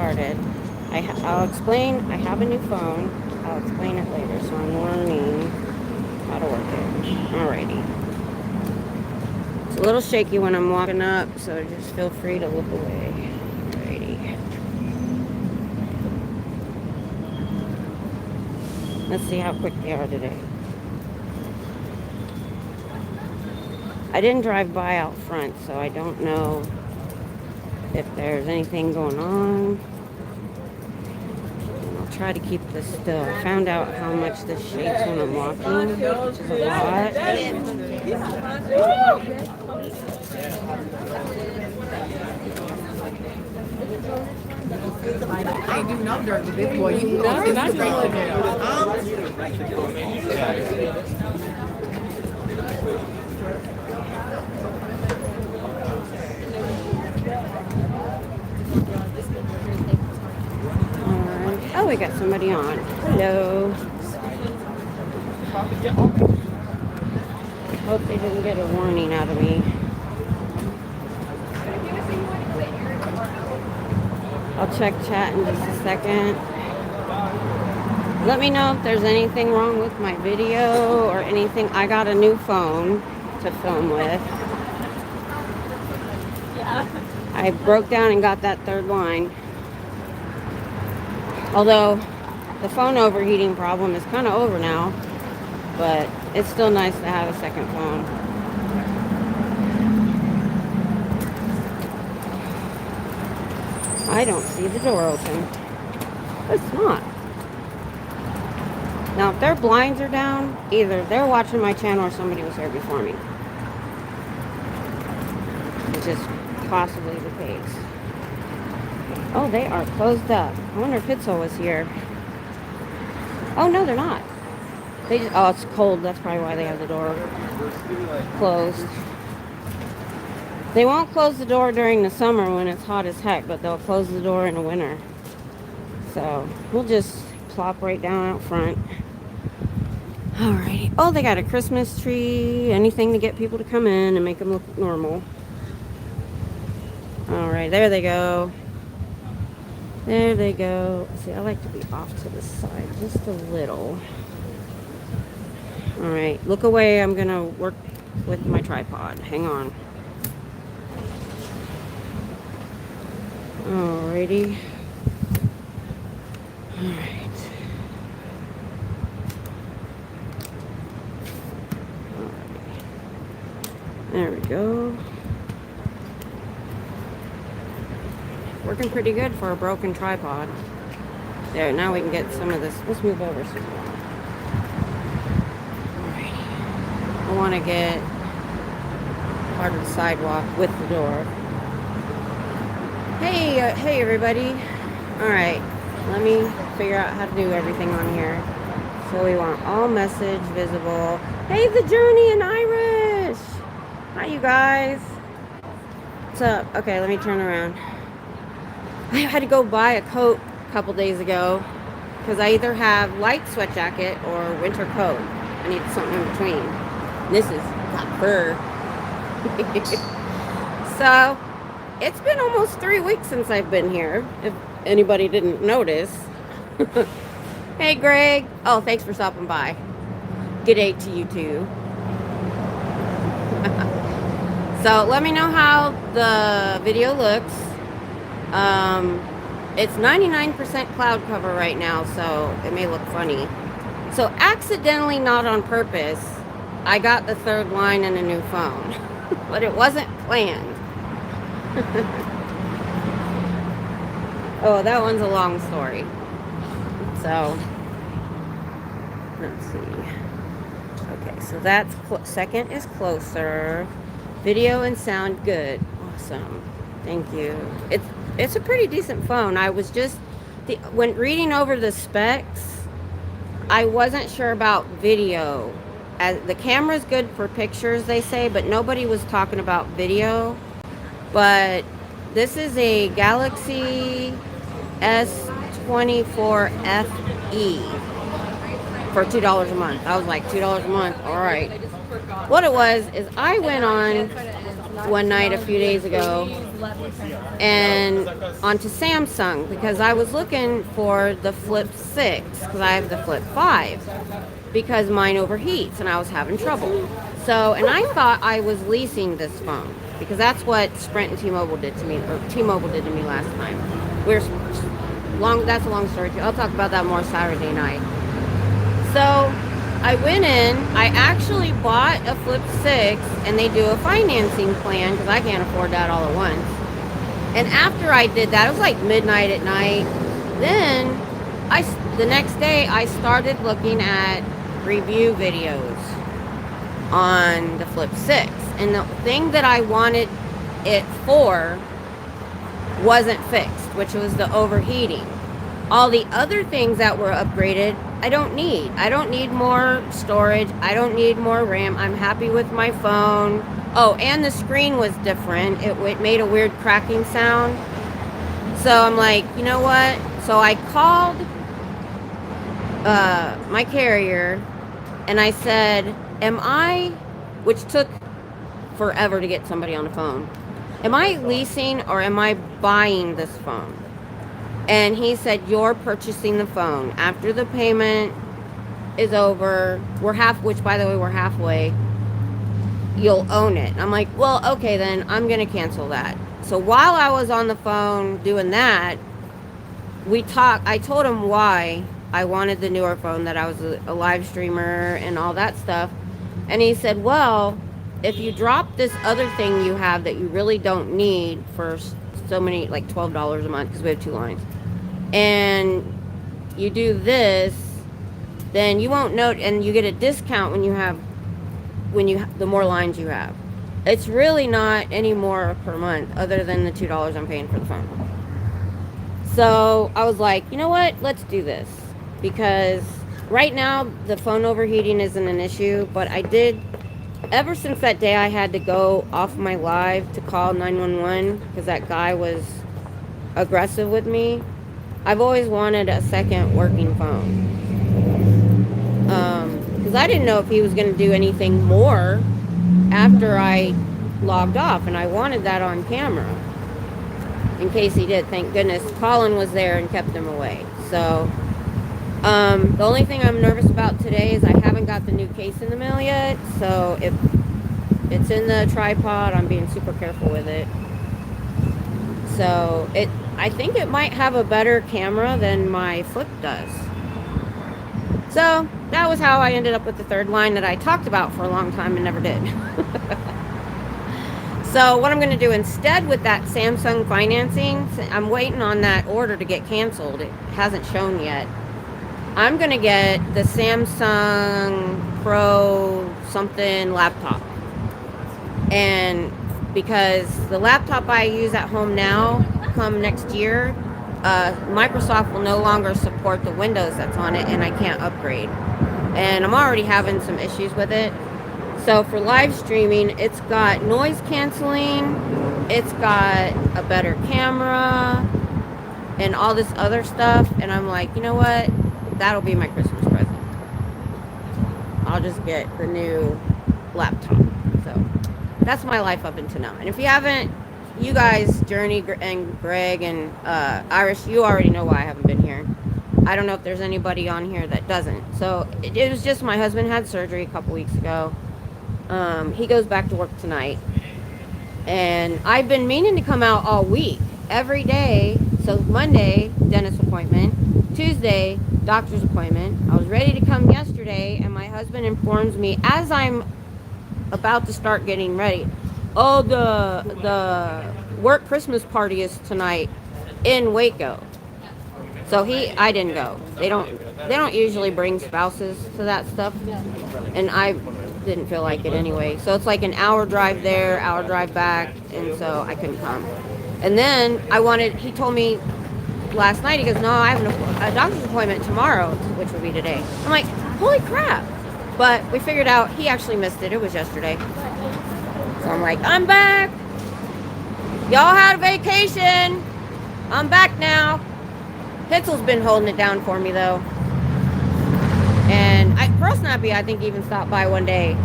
started. I'll explain. I have a new phone. I'll explain it later. So I'm learning how to work it. Alrighty. It's a little shaky when I'm walking up, so just feel free to look away. Alrighty. Let's see how quick they are today. I didn't drive by out front, so I don't know if there's anything going on. I'll try to keep this still. I found out how much this shakes when I'm walking, which is a lot. I ain't do no dirt with this boy. You know, not Oh, we got somebody on. Hello. Hope they didn't get a warning out of me. I'll check chat in just a second. Let me know if there's anything wrong with my video or anything. I got a new phone to film with. I broke down and got that third line. Although the phone overheating problem is kind of over now, but it's still nice to have a second phone. I don't see the door open. It's not. Now, if their blinds are down, either they're watching my channel or somebody was here before me. Which is possibly the case. Oh, they are closed up. I wonder if Hitzel was here. Oh, no, they're not. They just, oh, it's cold. That's probably why they have the door closed. They won't close the door during the summer when it's hot as heck, but they'll close the door in the winter. So, we'll just plop right down out front. Alrighty. Oh, they got a Christmas tree. Anything to get people to come in and make them look normal. Alright, there they go. There they go. See, I like to be off to the side just a little. Alright, look away. I'm going to work with my tripod. Hang on. Alrighty. Alright. There we go. Working pretty good for a broken tripod. There, now we can get some of this. Let's move over some more. Alright. I want to get part of the sidewalk with the door. Hey everybody. Alright, let me figure out how to do everything on here. So we want all message visible. Hey, the Journey and Irish! Hi, you guys. What's up? Okay, let me turn around. I had to go buy a coat a couple days ago because I either have light sweat jacket or winter coat. I need something in between. This is got fur. So, it's been almost 3 weeks since I've been here, if anybody didn't notice. Hey, Greg. Oh, thanks for stopping by. Good day to you, too. So, let me know how the video looks. It's 99% cloud cover right now, so it may look funny. So, accidentally, not on purpose, I got the third line in a new phone. But it wasn't planned. Oh, that one's a long story. So, let's see. Okay, so that's second is closer. Video and sound good. Awesome. Thank you. It's a pretty decent phone. I was just when reading over the specs, I wasn't sure about video. The camera's good for pictures, they say, but nobody was talking about video. But this is a Galaxy S24 FE for $2 a month. I was like, $2 a month, all right. What it was is I went on one night a few days ago and onto Samsung because I was looking for the Flip 6 because I have the Flip 5 because mine overheats and I was having trouble. So, and I thought I was leasing this phone because that's what Sprint and T-Mobile did to me, or T-Mobile did to me last time. That's a long story too. I'll talk about that more Saturday night. So I went in, I actually bought a Flip 6 and they do a financing plan because I can't afford that all at once. And after I did that, it was like midnight at night. Then the next day I started looking at review videos on the Flip 6. And the thing that I wanted it for wasn't fixed, which was the overheating. All the other things that were upgraded, I don't need. I don't need more storage. I don't need more RAM. I'm happy with my phone. Oh, and the screen was different. It made a weird cracking sound. So I'm like, you know what? So I called my carrier and I said, which took forever to get somebody on the phone. Am I leasing or am I buying this phone? And he said, you're purchasing the phone. After the payment is over, which by the way, we're halfway, you'll own it. I'm like, well, okay, then I'm going to cancel that. So while I was on the phone doing that, I told him why I wanted the newer phone, that I was a live streamer and all that stuff. And he said, well, if you drop this other thing you have that you really don't need for so many, like $12 a month, because we have 2 lines, and you do this, then you won't note, and you get a discount the more lines you have. It's really not any more per month other than the $2 I'm paying for the phone. So I was like, you know what, let's do this, because right now the phone overheating isn't an issue, but ever since that day I had to go off my live to call 911 because that guy was aggressive with me, I've always wanted a second working phone. Because I didn't know if he was going to do anything more after I logged off, and I wanted that on camera in case he did. Thank goodness Colin was there and kept him away. So the only thing I'm nervous about today is I haven't got the new case in the mail yet. So if it's in the tripod, I'm being super careful with it. So I think it might have a better camera than my Flip does. So that was how I ended up with the third line that I talked about for a long time and never did. So what I'm going to do instead with that Samsung financing, I'm waiting on that order to get canceled. It hasn't shown yet. I'm going to get the Samsung Pro something laptop. And because the laptop I use at home now, come next year, Microsoft will no longer support the Windows that's on it, and I can't upgrade. And I'm already having some issues with it. So for live streaming, it's got noise canceling, it's got a better camera, and all this other stuff. And I'm like, you know what? That'll be my Christmas present. I'll just get the new laptop. So that's my life up until now. And if you haven't, you guys, Journey and Greg and Irish, you already know why I haven't been here. I don't know if there's anybody on here that doesn't. So it was just my husband had surgery a couple weeks ago. He goes back to work tonight. And I've been meaning to come out all week, every day. So Monday, dentist appointment. Tuesday, doctor's appointment. I was ready to come yesterday, and my husband informs me as I'm about to start getting ready. Oh, the work Christmas party is tonight in Waco. So I didn't go. They don't usually bring spouses to that stuff, and I didn't feel like it anyway. So it's like an hour drive there, hour drive back, and so I couldn't come. And then he told me last night, he goes, no, I have a doctor's appointment tomorrow, which would be today. I'm like, holy crap. But we figured out he actually missed it. It was yesterday. So I'm like, I'm back. Y'all had a vacation. I'm back now. Pitzel's been holding it down for me, though. And Pearl Snappy, I think, even stopped by one day.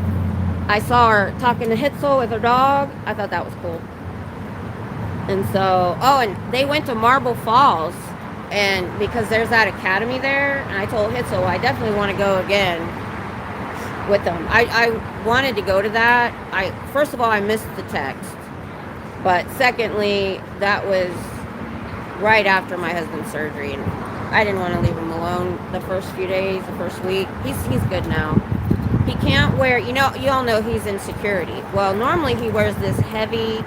I saw her talking to Hitzel with her dog. I thought that was cool. And so, oh, and they went to Marble Falls, and because there's that academy there, and I told Hitzel, I definitely want to go again with them. I wanted to go to that. First of all, I missed the text, but secondly, that was right after my husband's surgery, and I didn't want to leave him alone the first few days, the first week. He's good now. He can't wear, you all know he's in security. Well, normally he wears this heavy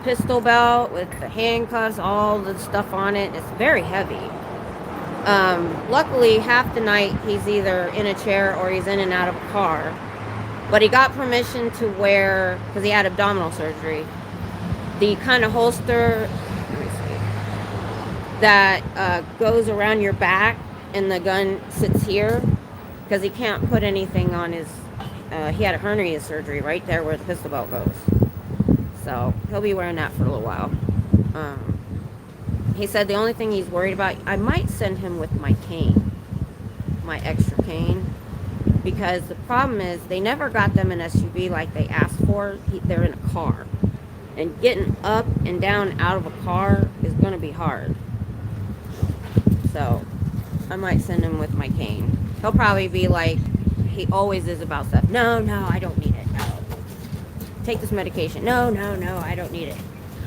pistol belt with the handcuffs, all the stuff on it. It's very heavy. Luckily, half the night he's either in a chair or he's in and out of a car. But he got permission to wear, because he had abdominal surgery, the kind of holster, let me see, that goes around your back and the gun sits here, because he can't put anything on his, he had a hernia surgery right there where the pistol belt goes. So he'll be wearing that for a little while. He said the only thing he's worried about, I might send him with my cane, my extra cane, because the problem is they never got them an SUV like they asked for. They're in a car, and getting up and down out of a car is going to be hard. So I might send him with my cane. He'll probably be like he always is about stuff. No, I don't need it. No. Take this medication. No, I don't need it.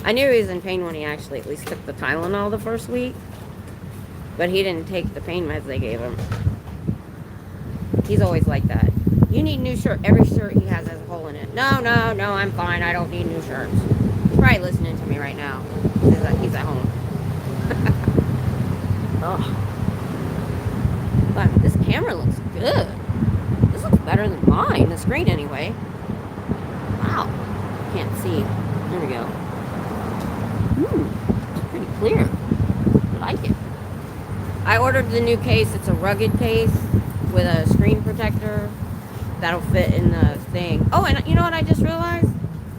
I knew he was in pain when he actually at least took the Tylenol the first week, but he didn't take the pain meds they gave him. He's always like that. You need new shirt. Every shirt he has a hole in it. No, I'm fine. I don't need new shirts. He's probably listening to me right now. He's at home. Oh. But this camera looks good. This looks better than mine. The screen anyway. Wow. Can't see. There we go. It's pretty clear. I like it. I ordered the new case. It's a rugged case with a screen protector that'll fit in the thing. Oh, and you know what I just realized?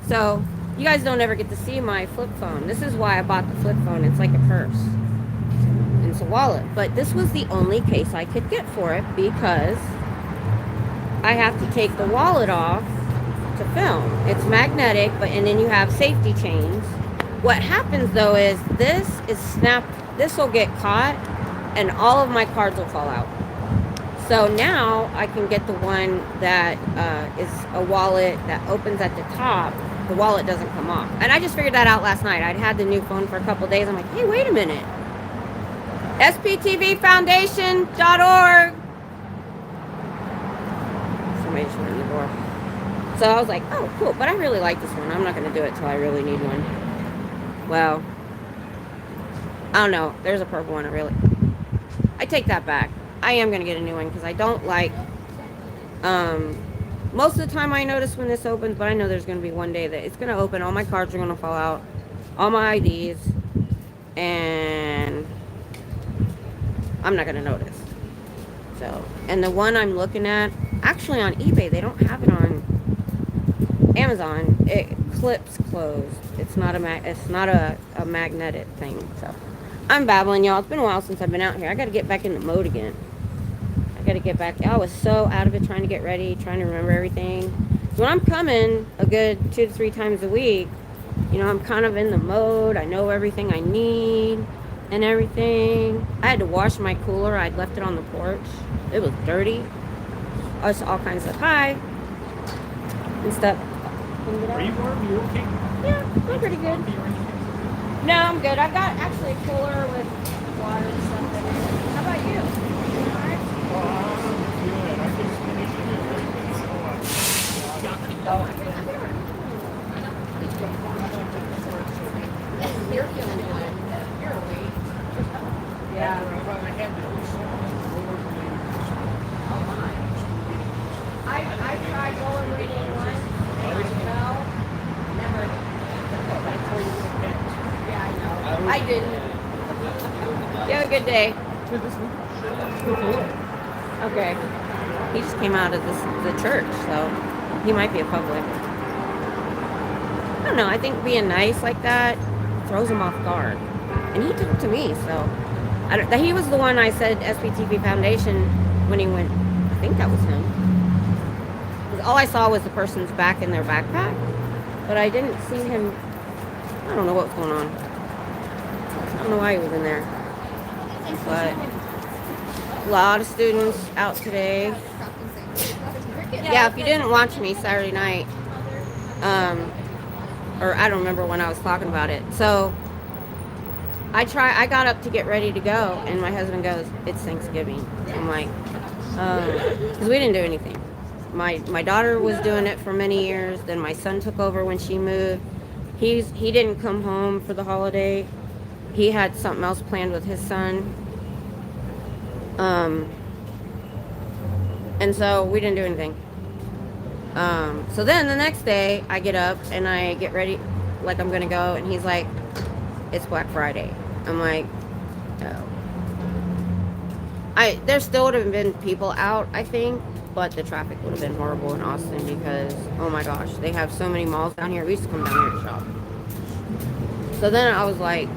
So, you guys don't ever get to see my flip phone. This is why I bought the flip phone. It's like a purse. And it's a wallet. But this was the only case I could get for it because I have to take the wallet off to film. It's magnetic, and then you have safety chains. What happens though is this is snapped. This will get caught and all of my cards will fall out. So now I can get the one that is a wallet that opens at the top. The wallet doesn't come off. And I just figured that out last night. I'd had the new phone for a couple days. I'm like, hey, wait a minute. SPTVfoundation.org. Somebody just went in the door. So I was like, oh, cool. But I really like this one. I'm not going to do it till I really need one. Well, I don't know. There's a purple one. I take that back. I am going to get a new one because I don't like, most of the time I notice when this opens, but I know there's going to be one day that it's going to open. All my cards are going to fall out. All my IDs. And I'm not going to notice. So, and the one I'm looking at, actually on eBay, they don't have it on Amazon. It clips closed. It's not a magnetic thing. So I'm babbling, y'all. It's been a while since I've been out here. I got to get back in the mode again. I got to get back. I was so out of it trying to get ready, trying to remember everything. So when I'm coming a good 2 to 3 times a week, I'm kind of in the mode. I know everything I need and everything. I had to wash my cooler. I'd left it on the porch. It was dirty. I was all kinds of hi and stuff. Are you warm? You okay? Yeah, I'm pretty good. No, I'm good. I've got actually a cooler with water and stuff in it. How about you? Alright? I'm good. I just finished it. You're feeling good. You're awake. Yeah. I tried rollerblading once. Never. Yeah, I know. I didn't. You have a good day. Okay. He just came out of the church, so he might be a public. I don't know. I think being nice like that throws him off guard. And he talked to me, so he was the one I said SPTV Foundation when he went. I think that was him. All I saw was the person's back in their backpack, but I didn't see him. I don't know what was going on. I don't know why he was in there. But a lot of students out today. Yeah, if you didn't watch me Saturday night, or I don't remember when I was talking about it. So I got up to get ready to go, and my husband goes, "It's Thanksgiving." I'm like, because we didn't do anything. My daughter was doing it for many years. Then my son took over when she moved. He didn't come home for the holiday. He had something else planned with his son. And so we didn't do anything. So then the next day I get up and I get ready like I'm gonna go, and he's like, "It's Black Friday." I'm like, "Oh." There still would have been people out, I think, but the traffic would have been horrible in Austin because, oh my gosh, they have so many malls down here. We used to come down here to shop. So then I was like,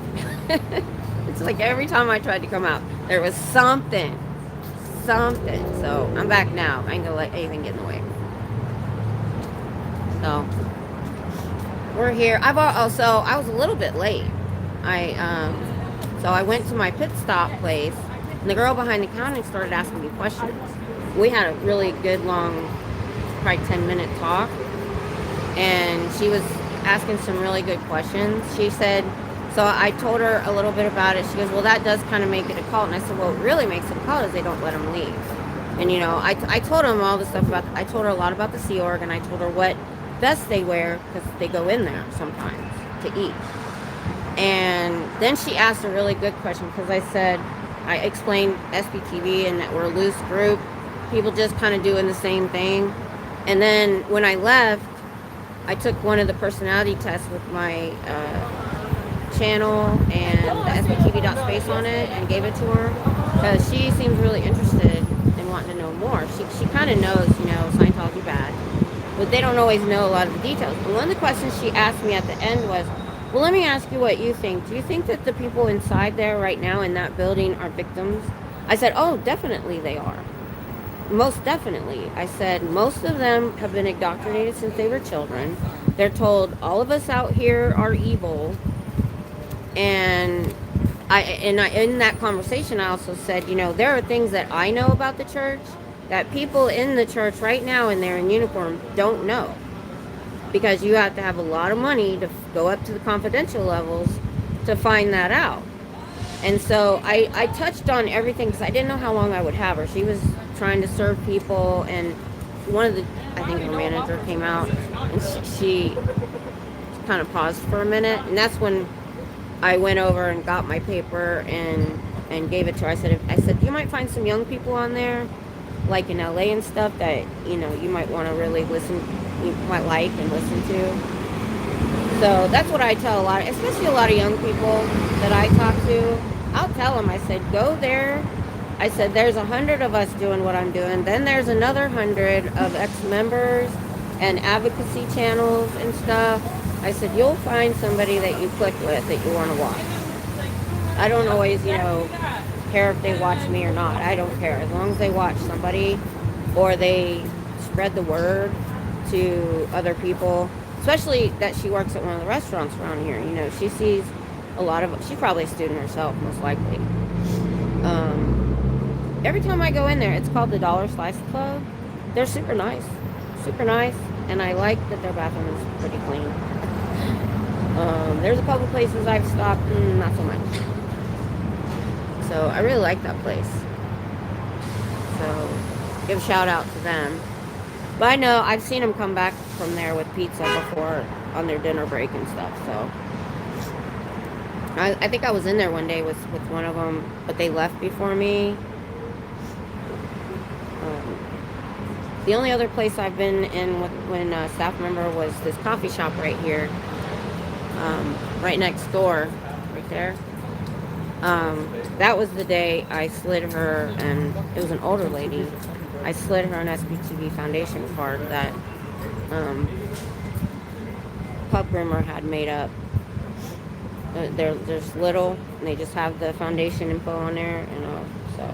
it's like every time I tried to come out, there was something. So I'm back now. I ain't gonna let anything get in the way. So we're here. I was a little bit late. So I went to my pit stop place, and the girl behind the counter started asking me questions. We had a really good, long, probably 10-minute talk, and she was asking some really good questions. She said, so I told her a little bit about it. She goes, "Well, that does kind of make it a cult." And I said, "Well, what really makes it a cult is they don't let them leave." And, you know, I told them all the stuff I told her a lot about the Sea Org, and I told her what vest they wear because they go in there sometimes to eat. And then she asked a really good question because I explained SBTV and that we're a loose group, people just kind of doing the same thing. And then when I left, I took one of the personality tests with my channel and the SBTV.space on it and gave it to her because she seems really interested in wanting to know more. She kind of knows, you know, Scientology bad, but they don't always know a lot of the details. And one of the questions she asked me at the end was, "Well, let me ask you what you think. Do you think that the people inside there right now in that building are victims?" I said, "Oh, definitely they are. Most definitely." I said, "Most of them have been indoctrinated since they were children. They're told all of us out here are evil." And in that conversation, I also said, you know, there are things that I know about the church that people in the church right now, and they're in uniform, don't know. Because you have to have a lot of money to go up to the confidential levels to find that out. And so I touched on everything because I didn't know how long I would have her. She was trying to serve people, and I think her manager came out, and she kind of paused for a minute, and that's when I went over and got my paper and gave it to her. I said, "You might find some young people on there, like in LA and stuff, that, you know, you might want to really you might like and listen to." So that's what I tell a lot, especially a lot of young people that I talk to. I'll tell them, I said, "Go there." I said, "There's 100 of us doing what I'm doing. Then there's another 100 of ex-members and advocacy channels and stuff." I said, "You'll find somebody that you click with that you want to watch." I don't always, you know, care if they watch me or not. I don't care. As long as they watch somebody or they spread the word to other people, especially that she works at one of the restaurants around here. You know, she sees a lot of, she's probably a student herself, most likely. Every time I go in there, it's called the Dollar Slice Club. They're super nice, and I like that their bathroom is pretty clean. There's a couple places I've stopped, not so much. So I really like that place. So give a shout out to them. But I know I've seen them come back from there with pizza before on their dinner break and stuff. So I think I was in there one day with one of them, but they left before me. The only other place I've been in when a staff member was this coffee shop right here, right next door, right there. That was the day I slid her, and it was an older lady. I slid her an SBTV Foundation card that Pupgroomer had made up. There's little, and they just have the foundation info on there, and so.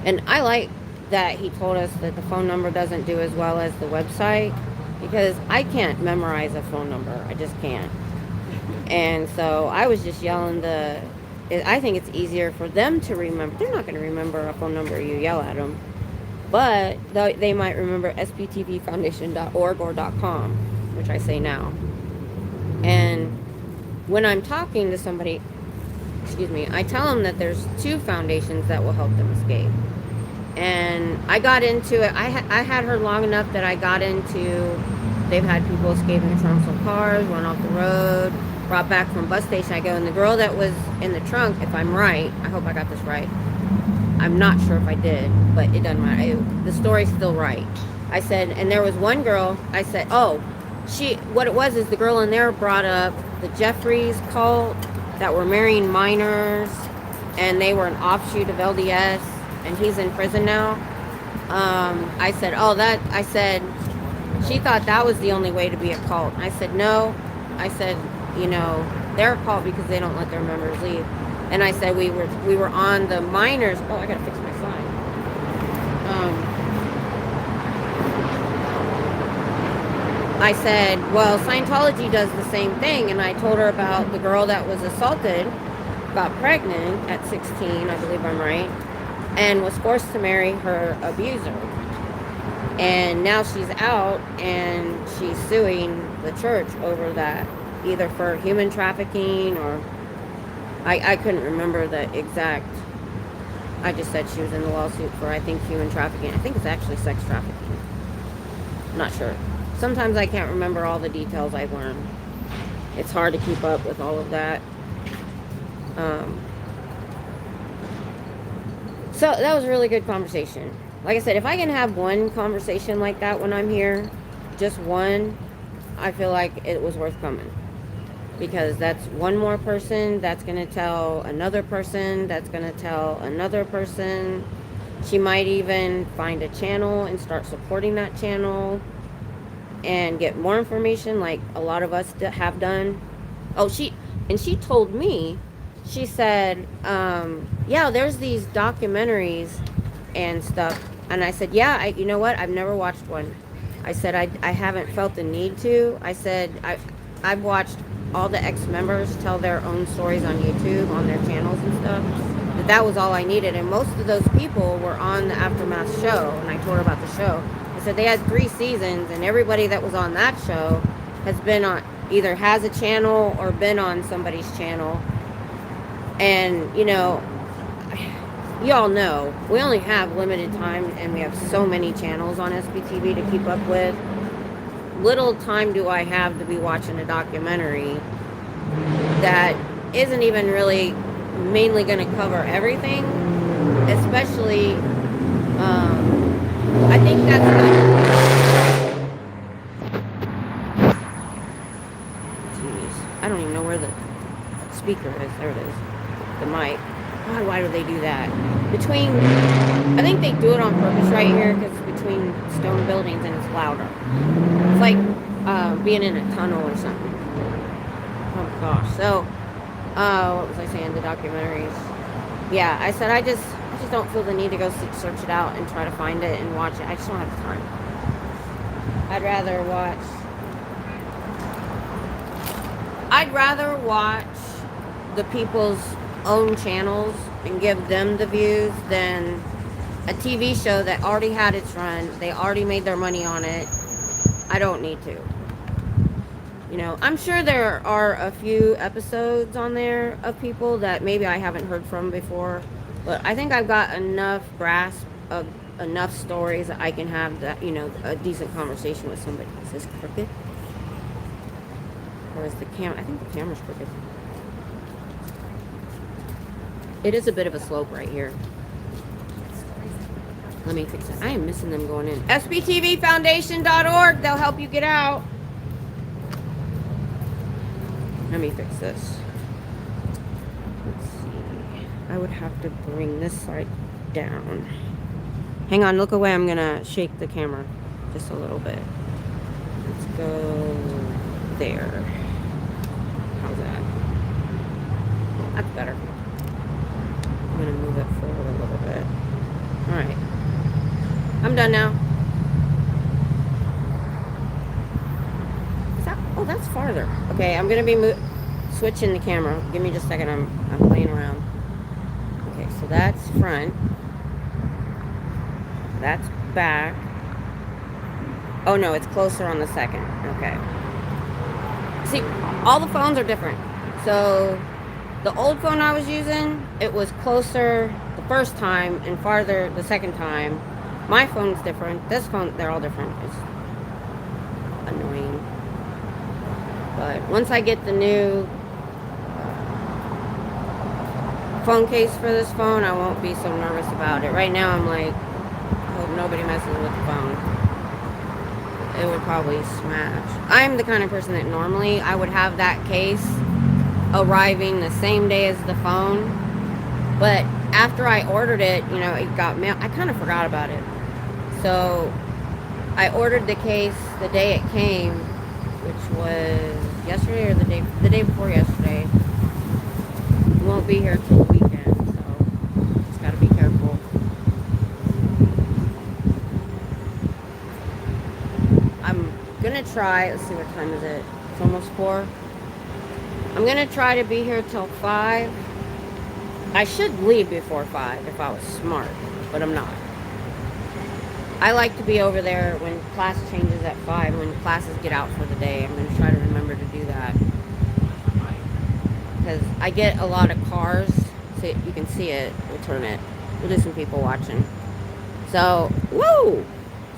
And I like that he told us that the phone number doesn't do as well as the website, because I can't memorize a phone number. I just can't. And so I was just yelling I think it's easier for them to remember. They're not going to remember a phone number you yell at them. But they might remember sptvfoundation.org or .com, which I say now. And when I'm talking to somebody, I tell them that there's 2 foundations that will help them escape. And I got into it. I had her long enough that I got into, they've had people escape in the trunks of cars, run off the road, brought back from bus station. I go, and the girl that was in the trunk, if I'm right, I hope I got this right. I'm not sure if I did, but it doesn't matter. The story's still right. I said, and there was one girl, I said, what it was is the girl in there brought up the Jeffries cult that were marrying minors, and they were an offshoot of LDS, and he's in prison now. I said, she thought that was the only way to be a cult. I said, no. I said, they're a cult because they don't let their members leave. And I said, we were on the minors. Oh, I gotta fix my sign. I said, well, Scientology does the same thing. And I told her about the girl that was assaulted, got pregnant at 16, I believe I'm right, and was forced to marry her abuser. And now she's out, and she's suing the church over that, either for human trafficking or, I couldn't remember the exact, I just said she was in the lawsuit for, I think, human trafficking. I think it's actually sex trafficking. I'm not sure. Sometimes I can't remember all the details I've learned. It's hard to keep up with all of that. So that was a really good conversation. Like I said, if I can have one conversation like that when I'm here, just one, I feel like it was worth coming. Because that's one more person that's going to tell another person, that's going to tell another person. She might even find a channel and start supporting that channel and get more information like a lot of us have done. She told me, she said, yeah, there's these documentaries and stuff. And I said, yeah, you know what? I've never watched one. I said, I haven't felt the need to. I said, I've watched all the ex-members tell their own stories on YouTube, on their channels and stuff. That was all I needed. And most of those people were on the Aftermath show. And I told her about the show. I said, they had 3 seasons, and everybody that was on that show has been on, either has a channel or been on somebody's channel. And, y'all know, we only have limited time, and we have so many channels on SBTV to keep up with. Little time do I have to be watching a documentary that isn't even really mainly going to cover everything, especially, I think that's jeez, I don't even know where the speaker is. There it is. The mic. God, why do they do that? I think they do it on purpose right here, because between stone buildings and it's louder. It's like being in a tunnel or something. Oh gosh. So, what was I saying? The documentaries. Yeah, I said I just don't feel the need to go search it out and try to find it and watch it. I just don't have the time. I'd rather watch the people's own channels and give them the views than a TV show that already had its run. They already made their money on it. I don't need to. I'm sure there are a few episodes on there of people that maybe I haven't heard from before, but I think I've got enough grasp of enough stories that I can have that, a decent conversation with somebody. Is this crooked? Or is the camera? I think the camera's crooked. It is a bit of a slope right here. Let me fix it. I am missing them going in. SBTVfoundation.org. They'll help you get out. Let me fix this. Let's see. I would have to bring this side down. Hang on, look away. I'm going to shake the camera just a little bit. Let's go there. How's that? Oh, that's better. I'm going to move it forward a little bit. Alright. I'm done now. Is that, oh, that's farther. Okay, I'm gonna be switching the camera. Give me just a second. I'm playing around. Okay, so that's front. That's back. Oh no, it's closer on the second. Okay. See, all the phones are different. So the old phone I was using, it was closer the first time and farther the second time. My phone's different. This phone, they're all different. It's annoying. But once I get the new phone case for this phone, I won't be so nervous about it. Right now I'm like, I hope nobody messes with the phone. It would probably smash. I'm the kind of person that normally I would have that case arriving the same day as the phone. But after I ordered it, you know, it got mailed. I kind of forgot about it. So I ordered the case the day it came, which was yesterday or the day before yesterday. It won't be here till the weekend, so just gotta be careful. I'm gonna try, let's see, what time is it? It's almost 4. I'm gonna try to be here till 5. I should leave before 5 if I was smart, but I'm not. I like to be over there when class changes at 5, when classes get out for the day. I'm gonna try to remember to do that. Because I get a lot of cars, so you can see it. We'll turn it. We'll do some people watching. So, woo!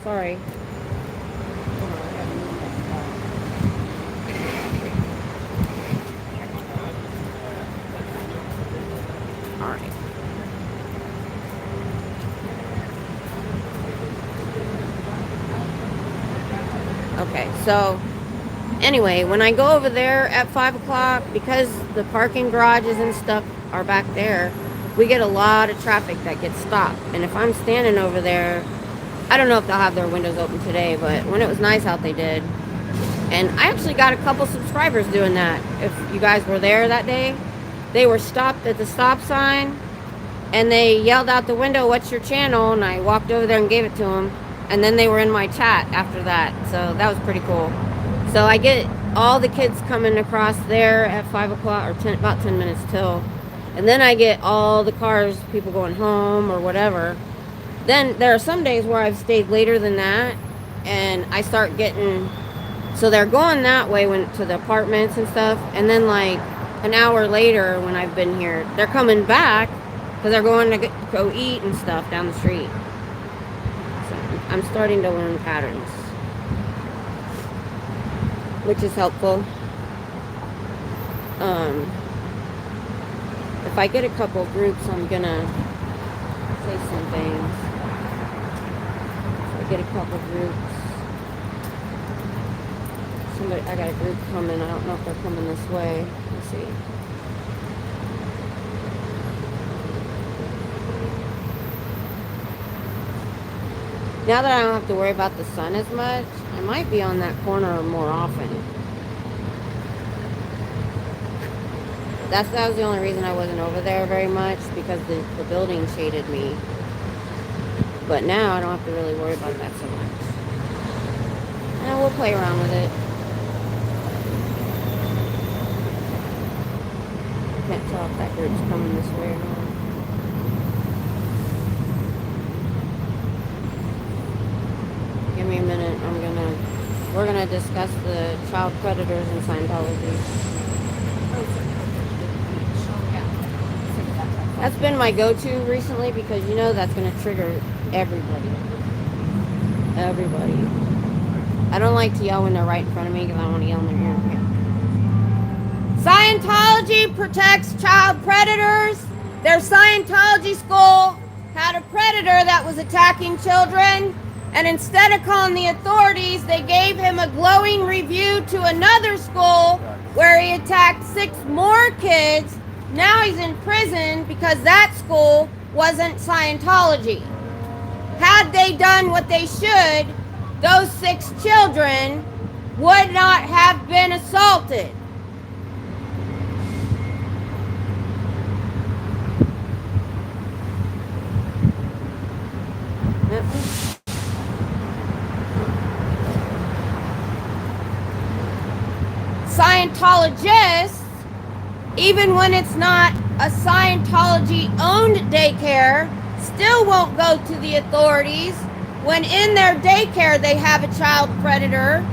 Sorry. Alright. Okay, so anyway, when I go over there at 5 o'clock, because the parking garages and stuff are back there, we get a lot of traffic that gets stopped. And if I'm standing over there, I don't know if they'll have their windows open today, but when it was nice out, they did. And I actually got a couple subscribers doing that. If you guys were there that day, they were stopped at the stop sign, and they yelled out the window, "What's your channel?" And I walked over there and gave it to them. And then they were in my chat after that. So that was pretty cool. So I get all the kids coming across there at 5 o'clock, or about 10 minutes till. And then I get all the cars, people going home or whatever. Then there are some days where I've stayed later than that. And I start getting, so they're going that way to the apartments and stuff. And then like an hour later when I've been here, they're coming back because they're going to go eat and stuff down the street. So I'm starting to learn patterns, which is helpful. If I get a couple groups, I'm gonna say some things. If I get a couple groups, I got a group coming. I don't know if they're coming this way. Let's see. Now that I don't have to worry about the sun as much, I might be on that corner more often. That was the only reason I wasn't over there very much, because the building shaded me. But now I don't have to really worry about that so much. And we'll play around with it. Can't tell if that group's coming this way or not. Give me a minute. We're gonna discuss the child predators in Scientology. That's been my go-to recently, because you know that's gonna trigger everybody. Everybody. I don't like to yell when they're right in front of me, because I don't want to yell in their ear. Scientology protects child predators. Their Scientology school had a predator that was attacking children. And instead of calling the authorities, they gave him a glowing review to another school where he attacked 6 more kids. Now he's in prison because that school wasn't Scientology. Had they done what they should, those 6 children would not have been assaulted. Scientologists, even when it's not a Scientology-owned daycare, still won't go to the authorities when in their daycare they have a child predator,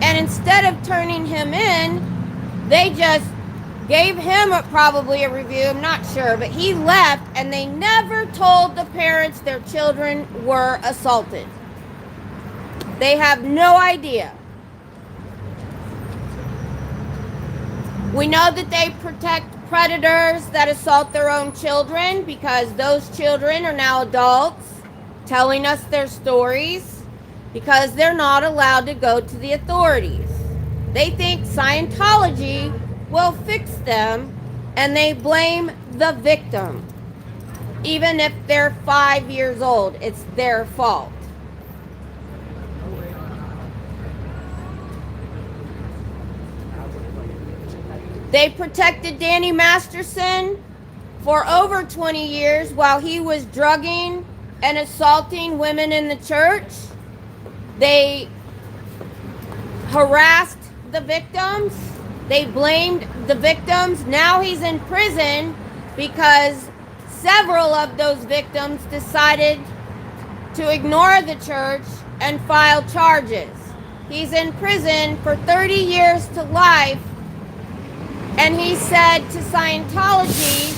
and instead of turning him in, they just gave him probably a review, I'm not sure, but he left, and they never told the parents their children were assaulted. They have no idea. We know that they protect predators that assault their own children because those children are now adults telling us their stories because they're not allowed to go to the authorities. They think Scientology will fix them, and they blame the victim. Even if they're 5 years old, it's their fault. They protected Danny Masterson for over 20 years while he was drugging and assaulting women in the church. They harassed the victims. They blamed the victims. Now he's in prison because several of those victims decided to ignore the church and file charges. He's in prison for 30 years to life, and he said to Scientology,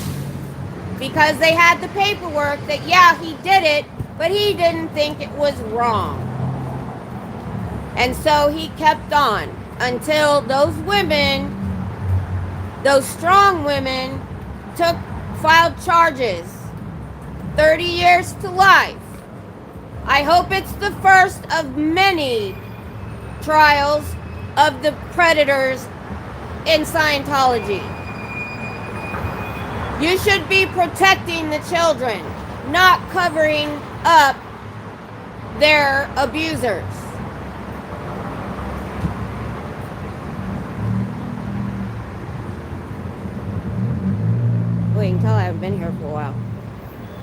because they had the paperwork, that yeah, he did it, but he didn't think it was wrong. And so he kept on until those women, those strong women, filed charges. 30 years to life. I hope it's the first of many trials of the predators in Scientology. You should be protecting the children, not covering up their abusers. Well, you can tell I haven't been here for a while.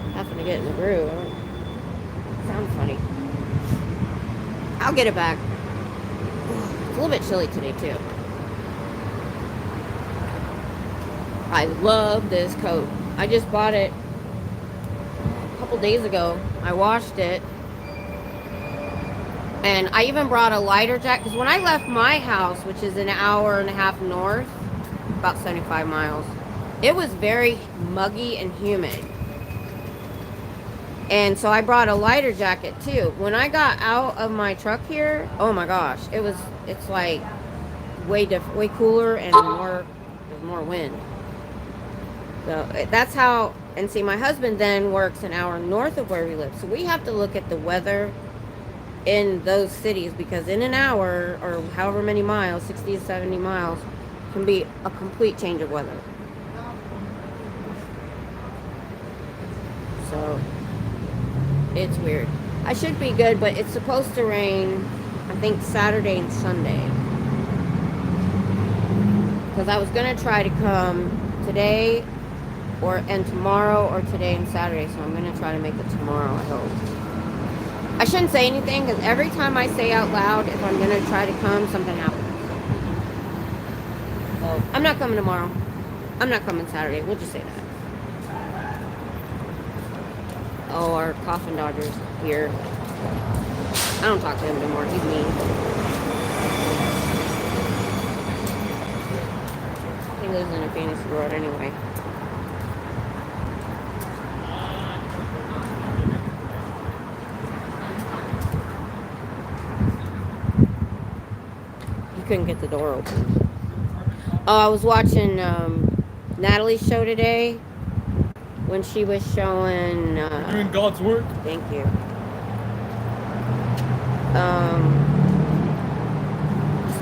I'm having to get in the groove. Sounds funny. I'll get it back. It's a little bit chilly today, too. I love this coat. I just bought it a couple days ago. I washed it. And I even brought a lighter jacket. Because when I left my house, which is an hour and a half north, about 75 miles, it was very muggy and humid. And so I brought a lighter jacket too. When I got out of my truck here, oh my gosh, it's like way cooler and there's more wind. So that's how, and see, my husband then works an hour north of where we live. So we have to look at the weather in those cities, because in an hour or however many miles, 60 to 70 miles, can be a complete change of weather. So it's weird. I should be good, but it's supposed to rain, I think, Saturday and Sunday. Because I was going to try to come today and tomorrow, or today and Saturday. So I'm going to try to make it tomorrow, I hope. I shouldn't say anything, because every time I say out loud, if I'm going to try to come, something happens. So I'm not coming tomorrow. I'm not coming Saturday. We'll just say that. Oh, our coffin dodger's here. I don't talk to him anymore. He's mean. He lives in a fantasy world anyway. He couldn't get the door open. Oh, I was watching Natalie's show today. When she was showing... doing God's work. Thank you.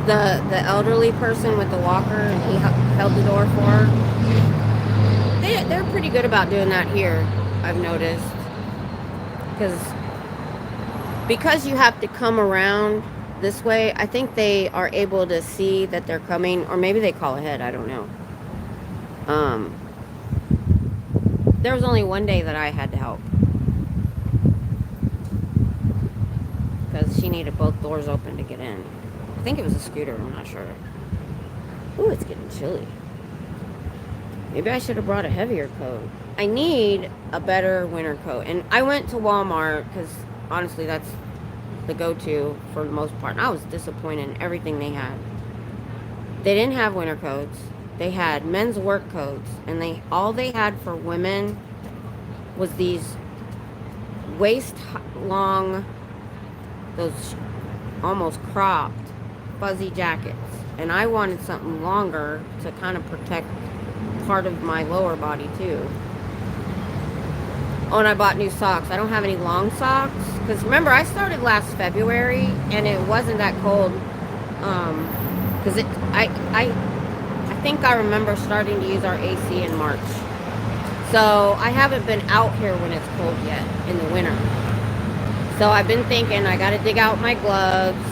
The elderly person with the walker, and he held the door for her. They're pretty good about doing that here, I've noticed. Because you have to come around this way, I think they are able to see that they're coming, or maybe they call ahead, I don't know. There was only one day that I had to help. Because she needed both doors open to get in. I think it was a scooter, I'm not sure. Ooh, it's getting chilly. Maybe I should have brought a heavier coat. I need a better winter coat. And I went to Walmart because honestly, that's the go-to for the most part. And I was disappointed in everything they had. They didn't have winter coats. They had men's work coats. And all they had for women was these waist-long, those almost cropped, fuzzy jackets. And I wanted something longer to kind of protect part of my lower body too. Oh, and I bought new socks. I don't have any long socks because remember I started last February and it wasn't that cold. Because I think I remember starting to use our AC in March. So I haven't been out here when it's cold yet in the winter. So I've been thinking I got to dig out my gloves.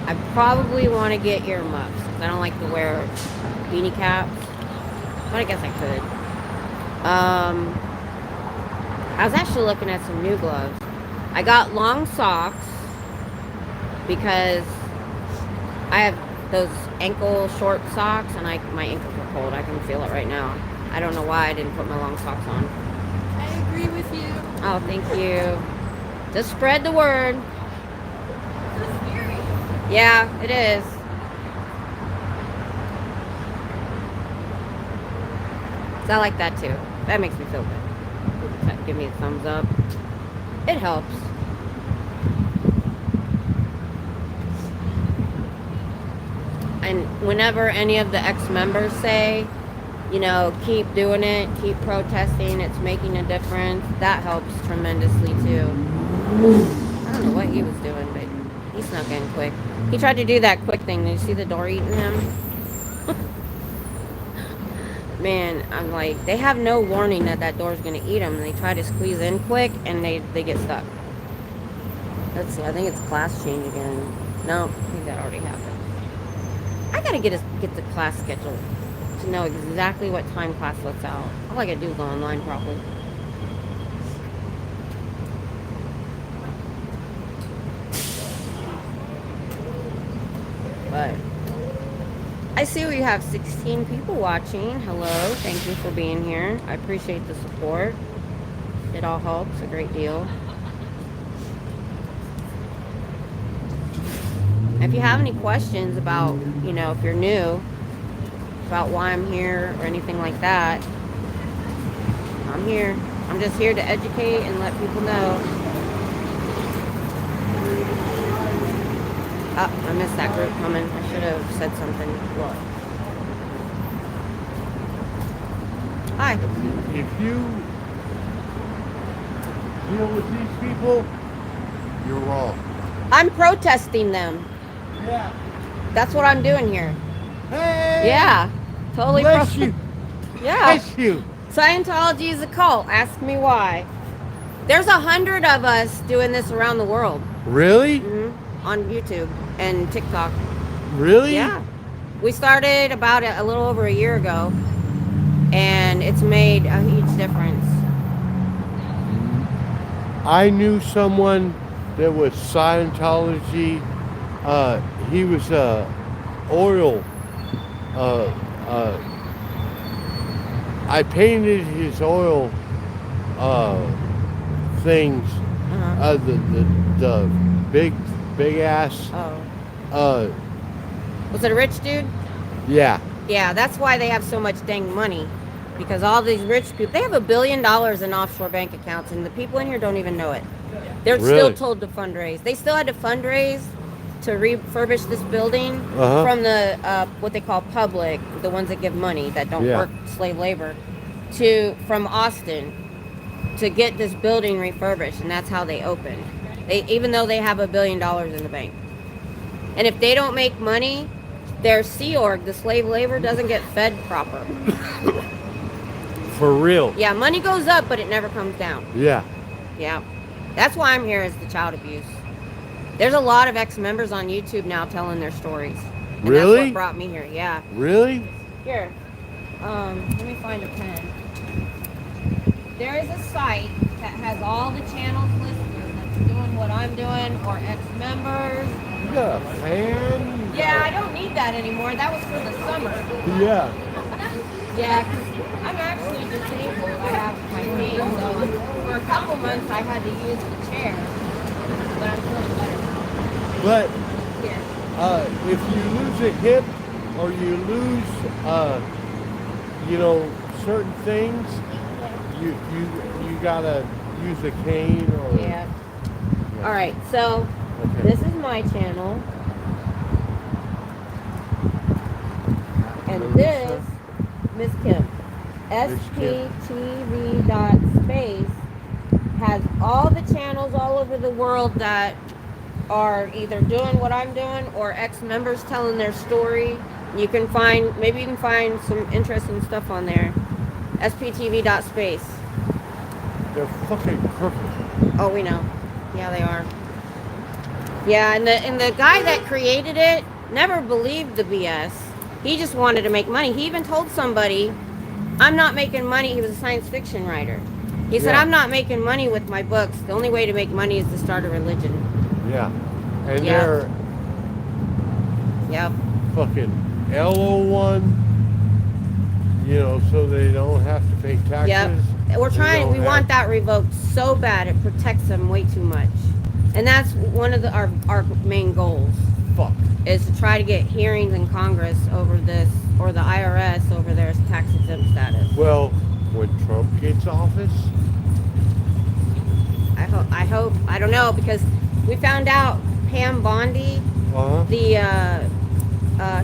I probably want to get earmuffs. I don't like to wear beanie caps. But I guess I could. I was actually looking at some new gloves. I got long socks because I have those ankle short socks and my ankles are cold. I can feel it right now. I don't know why I didn't put my long socks on. I agree with you. Oh, thank you. Just spread the word. So scary. Yeah, it is. So I like that too. That makes me feel good. Give me a thumbs up. It helps. And whenever any of the ex-members say, you know, keep doing it, keep protesting, it's making a difference, that helps tremendously too. I don't know what he was doing, but he snuck in quick. He tried to do that quick thing. Did you see the door eating him? Man, I'm like, they have no warning that door's going to eat them. And they try to squeeze in quick, and they get stuck. Let's see, I think it's class change again. No, I think that already happened. I got to get the class schedule to know exactly what time class lets out. All I got to do is go online probably. But I see we have 16 people watching. Hello, thank you for being here. I appreciate the support. It all helps a great deal. If you have any questions about, you know, if you're new, about why I'm here or anything like that, I'm here. I'm just here to educate and let people know. Oh, I missed that group coming. I should have said something. What? Hi. If you deal with these people, you're wrong. I'm protesting them. Yeah. That's what I'm doing here. Hey! Yeah. Totally. Bless you. Yeah. Bless you. Scientology is a cult. Ask me why. There's 100 of us doing this around the world. Really? Mm-hmm. On YouTube and TikTok. Really? Yeah. We started about a little over a year ago, and it's made a huge difference. I knew someone that was Scientology. He was oil. I painted his oil things. Uh-huh. The big ass. Oh. Was it a rich dude? Yeah. Yeah, that's why they have so much dang money. Because all these rich people, they have $1 billion in offshore bank accounts, and the people in here don't even know it. They're still told to fundraise. They still had to fundraise to refurbish this building from the what they call public, the ones that give money that don't work slave labor, from Austin to get this building refurbished, and that's how they opened. Even though they have $1 billion in the bank, and if they don't make money, their Sea Org, the slave labor, doesn't get fed proper. For real. Yeah, money goes up, but it never comes down. Yeah. Yeah. That's why I'm here, is the child abuse. There's a lot of ex-members on YouTube now telling their stories. And Really? That's what brought me here, yeah. Really? Here. Let me find a pen. There is a site that has all the channels listed. Let's doing what I'm doing or ex-members. You got a fan? You Yeah, got I don't need that anymore. That was for the summer. Yeah. Yeah, 'cause I'm actually disabled. I have my cane, so for a couple months I had to use the chair. But I'm feeling better now. But Yeah. if you lose a hip or you lose, certain things, you gotta use a cane or. Yeah. All right, so Okay. this is my channel. And this, Miss Kim, SPTV.space has all the channels all over the world that are either doing what I'm doing or ex-members telling their story. You can find, maybe you can find some interesting stuff on there. SPTV.space. They're fucking crooked. Oh, we know. Yeah, they are. Yeah, and the guy that created it never believed the BS. He just wanted to make money. He even told somebody, I'm not making money. He was a science fiction writer. He said, Yeah. I'm not making money with my books. The only way to make money is to start a religion. Yeah. And Yeah. they're Yep. fucking LO1, so they don't have to pay taxes. Yep. We're They trying, don't we have- want that revoked so bad. It protects them way too much. And that's one of our main goals, Fuck. is to try to get hearings in Congress over this, or the IRS over their tax exempt status. Well, when Trump gets office, I hope, I don't know, because we found out Pam Bondi, the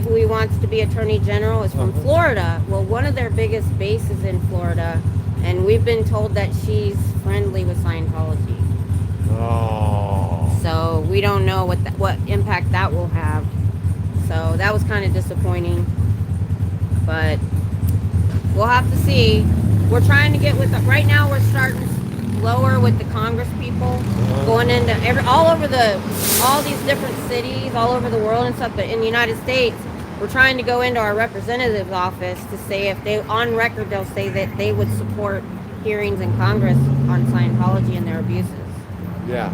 who he wants to be Attorney General, is from Florida. Well, one of their biggest bases in Florida, and we've been told that she's friendly with Scientology. oh, So we don't know what impact that will have. So that was kind of disappointing, but we'll have to see. We're trying to get with right now. We're starting lower with the Congress people, going into all these different cities all over the world and stuff. But in the United States, we're trying to go into our representative's office to say if they, on record, they'll say that they would support hearings in Congress on Scientology and their abuses. yeah.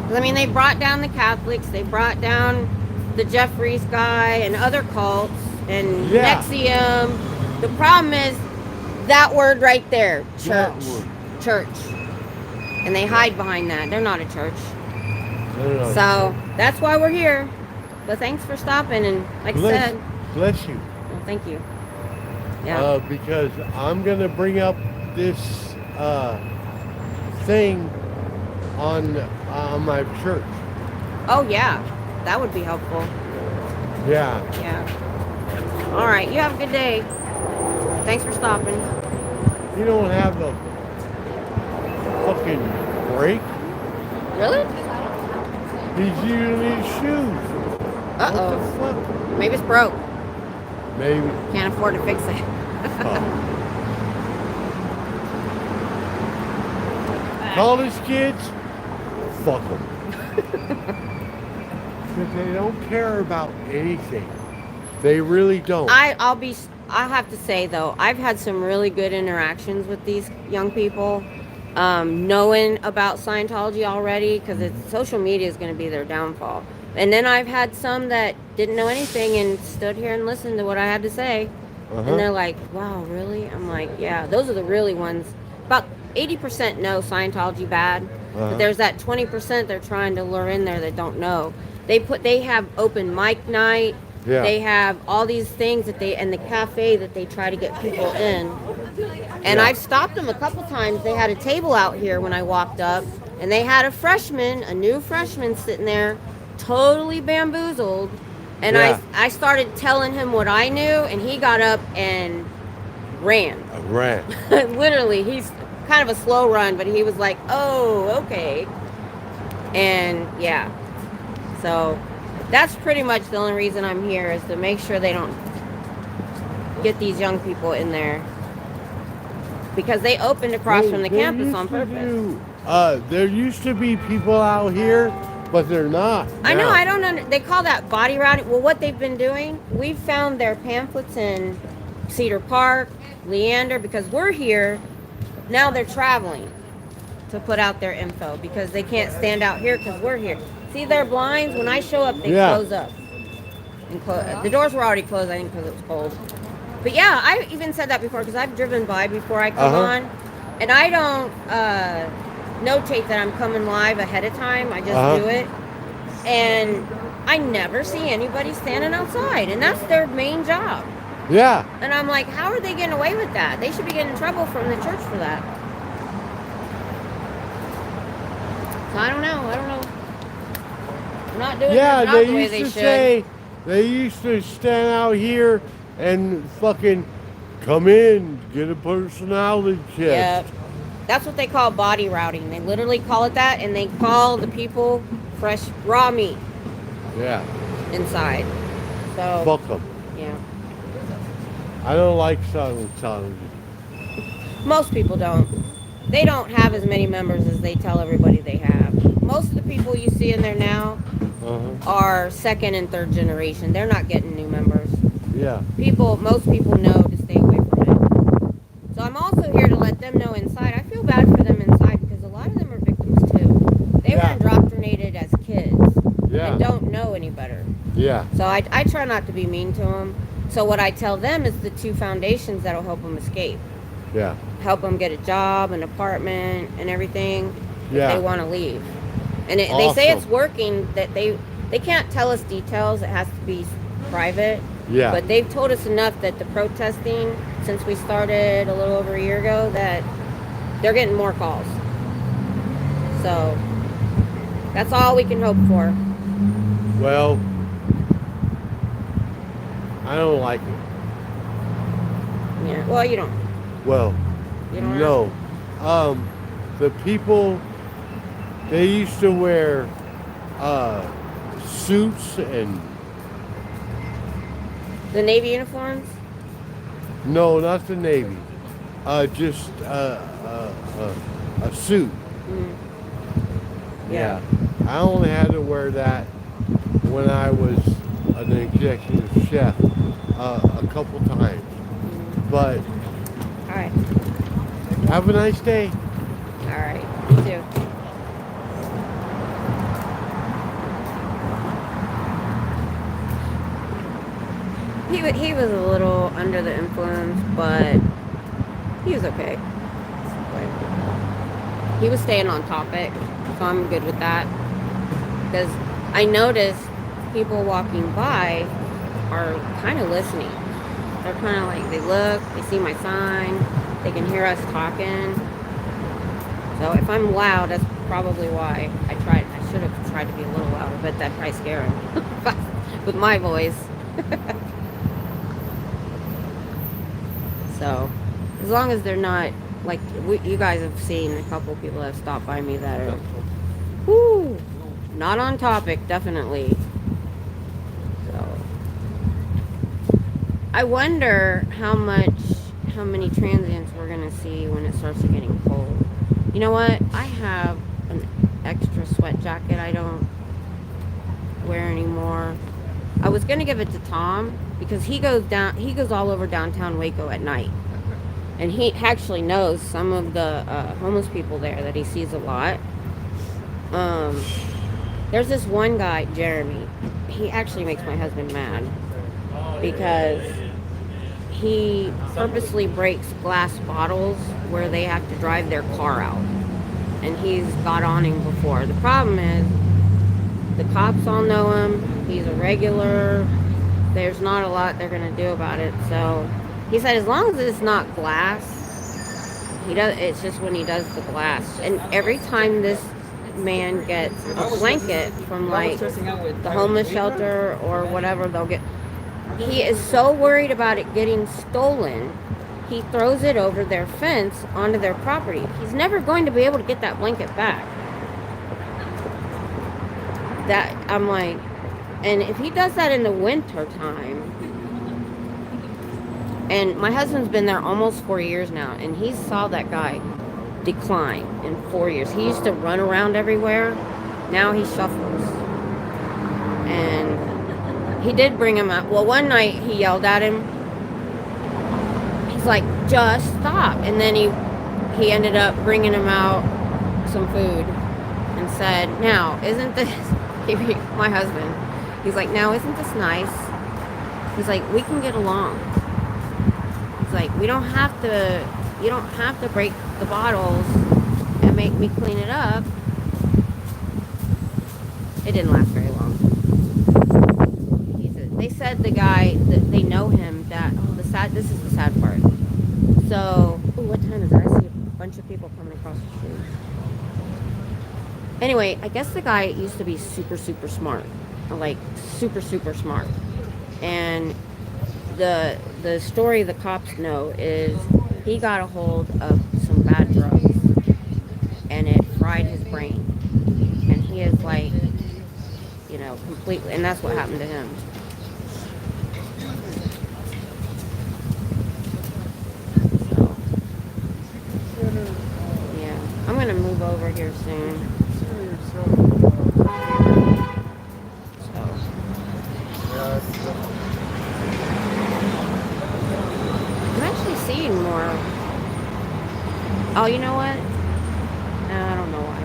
'Cause, I mean, they brought down the Catholics, they brought down the Jeff Reese guy and other cults and Yeah. Nexium. The problem is that word right there, church. That word. Church. And they hide behind that. They're not a church. No. So that's why we're here. But thanks for stopping, and like I said, Bless you. well, thank you. Yeah. Because I'm gonna bring up this thing on my church. Oh yeah, that would be helpful. Yeah. Yeah. All right. You have a good day. Thanks for stopping. You don't have a fucking brake. Really? He's using his shoes. Uh oh. What the fuck? Maybe it's broke. Maybe. Can't afford to fix it. College kids, fuck them. Because they don't care about anything. They really don't. I have to say though, I've had some really good interactions with these young people, knowing about Scientology already, because social media is going to be their downfall. And then I've had some that didn't know anything and stood here and listened to what I had to say. And they're like, wow, really? I'm like, yeah, those are the really ones. About 80% know Scientology bad, but there's that 20% they're trying to lure in there that don't know. They have open mic night. Yeah. They have all these things that and the cafe that they try to get people in. And Yeah. I've stopped them a couple times. They had a table out here when I walked up, and they had a new freshman sitting there, totally bamboozled. And Yeah. I started telling him what I knew, and he got up and ran. A rat. Literally, he's kind of a slow run, but he was like, oh, okay. And yeah, so that's pretty much the only reason I'm here, is to make sure they don't get these young people in there, because they opened across from the campus on purpose. There used to be people out here, but they're not. I know, now. I don't they call that body routing. Well, what they've been doing, we've found their pamphlets in Cedar Park, Leander, because we're here. Now they're traveling. to put out their info because they can't stand out here because we're here. See their blinds? When I show up, they Yeah. close up. And the doors were already closed, I think, because it was cold. But yeah, I even said that before because I've driven by before I come on. And I don't notate that I'm coming live ahead of time. I just do it. And I never see anybody standing outside. And that's their main job. Yeah. And I'm like, how are they getting away with that? They should be getting in trouble from the church for that. So I don't know. They're not doing Yeah, their job they the way used they to should. say, they used to stand out here and fucking come in, get a personality test. Yep. That's what they call body routing. They literally call it that, and they call the people fresh raw meat Yeah. inside. So Fuck them. yeah. I don't like Scientology. Most people don't. They don't have as many members as they tell everybody they have. Most of the people you see in there now are second and third generation. They're not getting new members. Yeah. Most people know to stay away from it. So I'm also here to let them know inside. I feel bad for them inside because a lot of them are victims too. They were indoctrinated as kids and don't know any better. Yeah. So I try not to be mean to them. So what I tell them is the 2 foundations that'll help them escape. Yeah. Help them get a job, an apartment, and everything if Yeah. they want to leave. And they say it's working. That they can't tell us details. It has to be private. Yeah. But they've told us enough that the protesting, since we started a little over a year ago, that they're getting more calls. So that's all we can hope for. Well, I don't like it. Yeah. Well, you don't. Well, You don't no. The people, they used to wear suits and The Navy uniforms? no, not the Navy. Just a suit. Yeah. I only had to wear that when I was an executive chef a couple times. But All right. have a nice day. All right. You too. He was a little under the influence, but he was okay. He was staying on topic, so I'm good with that. Because I noticed people walking by are kind of listening. They're kind of like, they look, they see my sign, they can hear us talking. So if I'm loud, that's probably why I should have tried to be a little louder, but that probably scare him with my voice. So as long as they're not, like, you guys have seen a couple people that have stopped by me that are, whoo, not on topic, definitely. So I wonder how many transients we're gonna see when it starts getting cold. You know what? I have an extra sweat jacket I don't wear anymore. I was gonna give it to Tom because he goes all over downtown Waco at night. And he actually knows some of the homeless people there that he sees a lot. There's this one guy, Jeremy. He actually makes my husband mad because he purposely breaks glass bottles where they have to drive their car out. And he's got on him before. The problem is the cops all know him. He's a regular. There's not a lot they're going to do about it. So he said as long as it's not glass, it's just when he does the glass. And every time this man gets a blanket from like the homeless shelter or whatever, he is so worried about it getting stolen, he throws it over their fence onto their property. He's never going to be able to get that blanket back. That, I'm like, and if he does that in the winter time, and my husband's been there almost 4 years now, and he saw that guy decline in 4 years. He used to run around everywhere. Now he shuffles. And he did bring him up. Well, one night he yelled at him. He's like, just stop. And then he ended up bringing him out some food and said, now, isn't this, my husband, he's like, now, isn't this nice? He's like, we can get along. He's like, you don't have to break the bottles and make me clean it up. It didn't last very long. They said the guy, that they know him, that, this is the sad part. So, ooh, what time is it? I see a bunch of people coming across the street. Anyway, I guess the guy used to be super, super smart. Like, super, super smart. And the story the cops know is he got a hold of some bad drugs. And it fried his brain. And he is like, you know, completely, and that's what happened to him. So, yeah, I'm gonna move over here soon. So, I'm actually seeing more. Oh, you know what? No, I don't know why.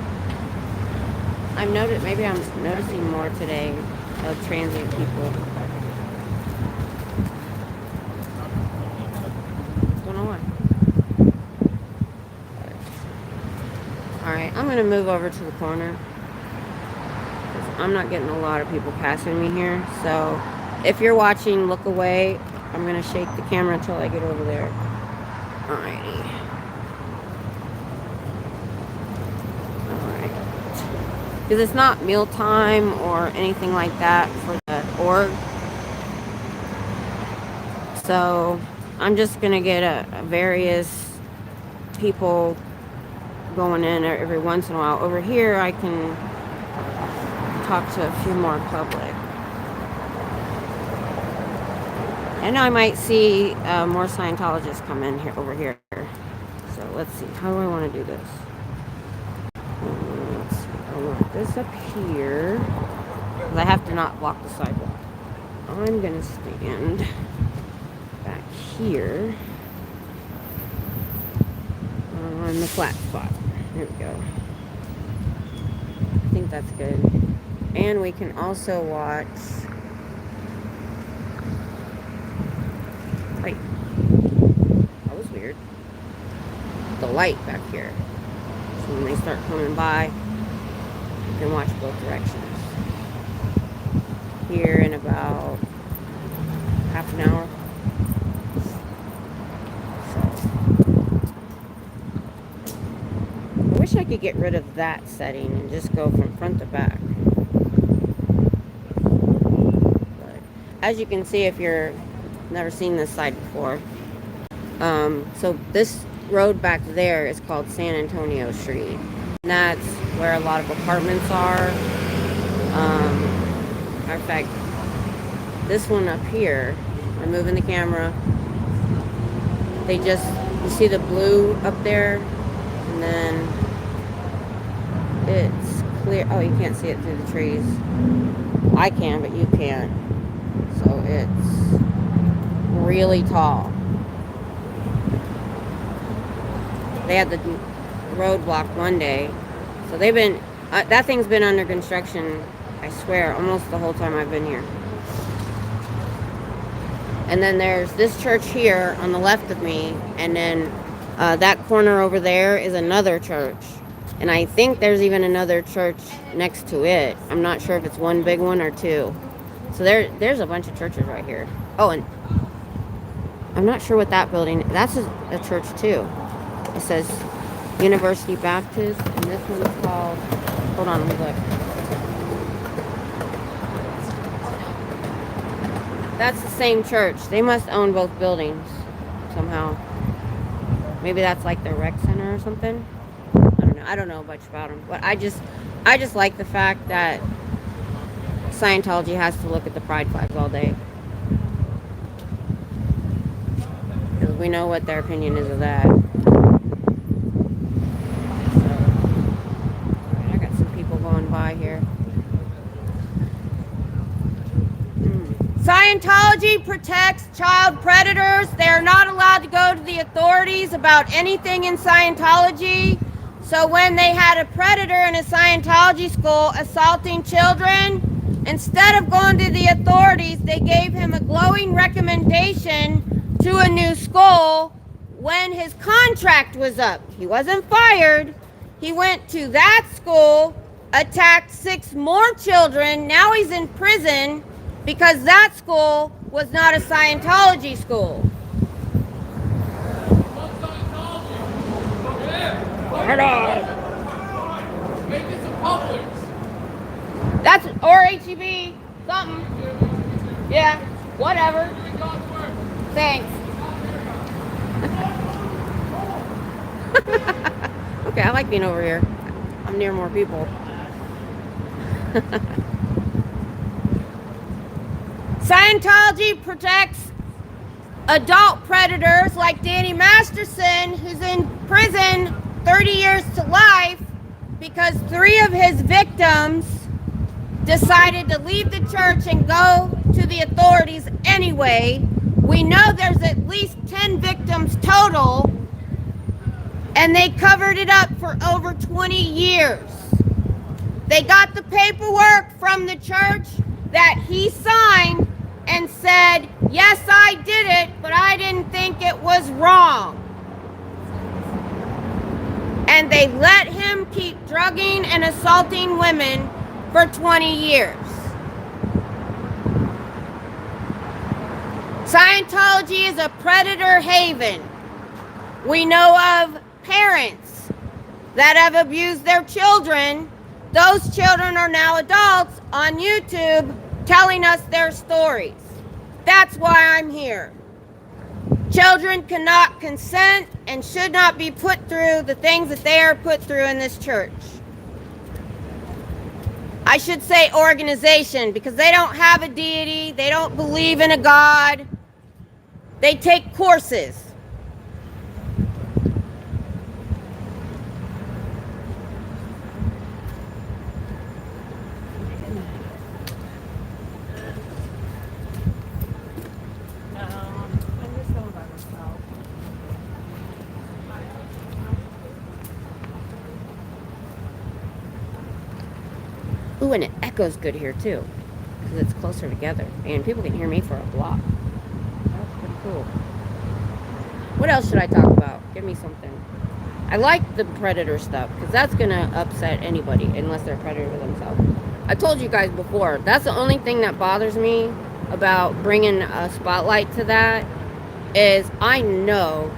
Maybe I'm noticing more today of transient people. Don't know why. Alright, I'm gonna move over to the corner. I'm not getting a lot of people passing me here. So if you're watching, look away. I'm gonna shake the camera until I get over there. Alrighty. Because it's not mealtime or anything like that for the org. So I'm just going to get a various people going in every once in a while. Over here I can talk to a few more public. And I might see more Scientologists come in here over here. So let's see. How do I want to do this? Let's see. I want this up here. Because I have to not block the sidewalk. I'm going to stand back here on the flat spot. There we go. I think that's good. And we can also watch... Wait. That was weird. The light back here. So when they start coming by, you can watch both directions. Here in about half an hour. So I wish I could get rid of that setting and just go from front to back. But as you can see, if you're never seen this side before, so this road back there is called San Antonio Street. And that's where a lot of apartments are. Matter of fact, this one up here, I'm moving the camera. They just, you see the blue up there? And then it's clear. Oh, you can't see it through the trees. I can, but you can't. So it's really tall. They had the road blocked one day. So they've been, that thing's been under construction, I swear, almost the whole time I've been here. And then there's this church here on the left of me, and then that corner over there is another church. And I think there's even another church next to it. I'm not sure if it's one big one or two. So there's a bunch of churches right here. Oh, and I'm not sure what that building, that's a church too. It says University Baptist, and this one's called, hold on, let me look. That's the same church. They must own both buildings somehow. Maybe that's like their rec center or something. I don't know. I don't know much about them, but I just like the fact that Scientology has to look at the pride flags all day. Because we know what their opinion is of that. So, I got some people going by here. Scientology protects child predators. They are not allowed to go to the authorities about anything in Scientology. So when they had a predator in a Scientology school assaulting children, instead of going to the authorities, they gave him a glowing recommendation to a new school when his contract was up. He wasn't fired. He went to that school, attacked 6 more children. Now he's in prison because that school was not a Scientology school. That's or HEB, something. Yeah, whatever. Thanks. Okay, I like being over here. I'm near more people. Scientology protects adult predators like Danny Masterson, who's in prison 30 years to life because 3 of his victims decided to leave the church and go to the authorities anyway. We know there's at least 10 victims total, and they covered it up for over 20 years. They got the paperwork from the church that he signed and said, yes, I did it, but I didn't think it was wrong. And they let him keep drugging and assaulting women for 20 years. Scientology is a predator haven. We know of parents that have abused their children. Those children are now adults on YouTube telling us their stories. That's why I'm here. Children cannot consent and should not be put through the things that they are put through in this church. I should say organization, because they don't have a deity, they don't believe in a God. They take courses. I'm just going by myself. Ooh, and it echoes good here too, because it's closer together, and people can hear me for a block. That's pretty cool. What else should I talk about? Give me something. I like the predator stuff, because that's gonna upset anybody, unless they're a predator themselves. I told you guys before, that's the only thing that bothers me about bringing a spotlight to that, is I know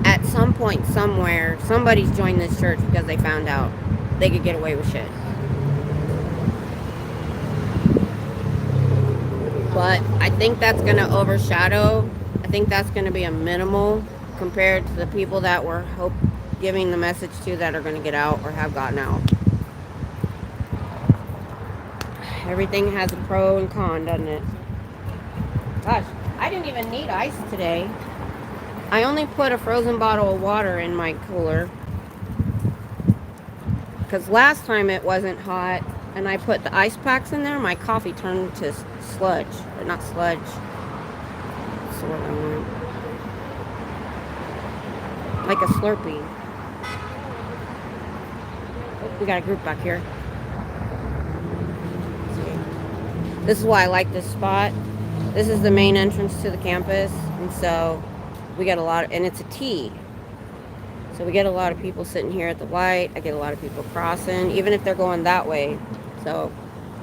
at some point somewhere, somebody's joined this church because they found out they could get away with shit. But I think that's going to overshadow. I think that's going to be a minimal compared to the people that we're giving the message to that are going to get out or have gotten out. Everything has a pro and con, doesn't it? Gosh, I didn't even need ice today. I only put a frozen bottle of water in my cooler, because last time it wasn't hot and I put the ice packs in there, my coffee turned to sludge. Or not sludge. What's the word I want? Like a Slurpee. Oh, we got a group back here. This is why I like this spot. This is the main entrance to the campus, and so we get a lot and it's a T. So we get a lot of people sitting here at the light. I get a lot of people crossing, even if they're going that way. So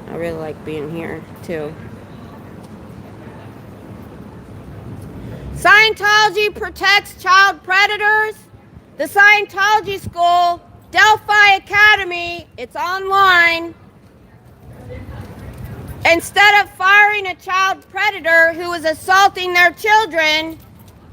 I really like being here too. Scientology protects child predators. The Scientology school, Delphi Academy, it's online. Instead of firing a child predator who was assaulting their children,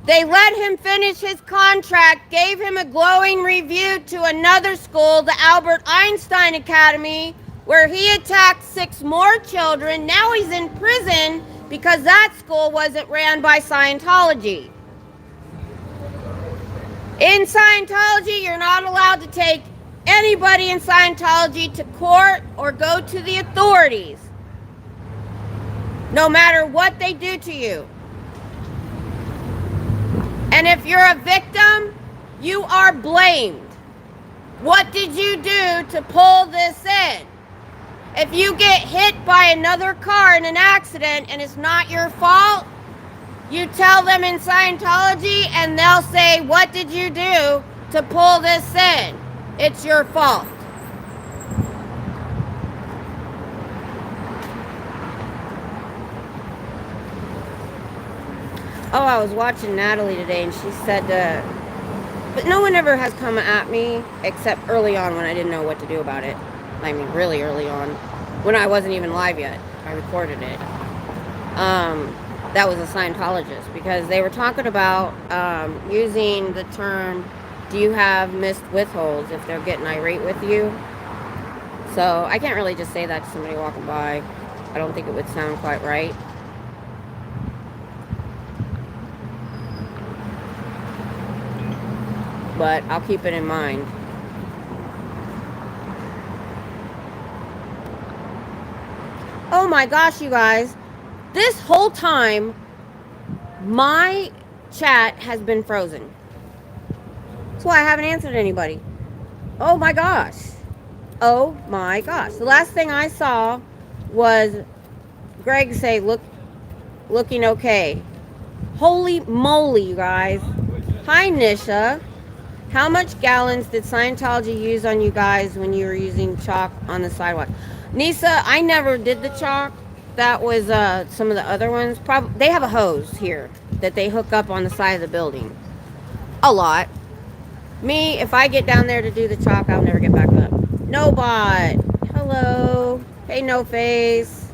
they let him finish his contract, gave him a glowing review to another school, the Albert Einstein Academy, where he attacked 6 more children. Now he's in prison because that school wasn't ran by Scientology. In Scientology, you're not allowed to take anybody in Scientology to court or go to the authorities, no matter what they do to you. And if you're a victim, you are blamed. What did you do to pull this in? If you get hit by another car in an accident and it's not your fault, you tell them in Scientology and they'll say, what did you do to pull this in? It's your fault. Oh, I was watching Natalie today and she said, but no one ever has come at me except early on when I didn't know what to do about it. I mean, really early on, when I wasn't even live yet. I recorded it. That was a Scientologist, because they were talking about using the term, do you have missed withholds, if they're getting irate with you. So I can't really just say that to somebody walking by. I don't think it would sound quite right. But I'll keep it in mind. Oh my gosh, you guys. This whole time, my chat has been frozen. That's why I haven't answered anybody. Oh my gosh. Oh my gosh. The last thing I saw was Greg say, looking okay. Holy moly, you guys. Hi, Nisha. How much gallons did Scientology use on you guys when you were using chalk on the sidewalk? Nisa, I never did the chalk. That was some of the other ones. They have a hose here that they hook up on the side of the building. A lot. Me, if I get down there to do the chalk, I'll never get back up. No bot. Hello. Hey, no face.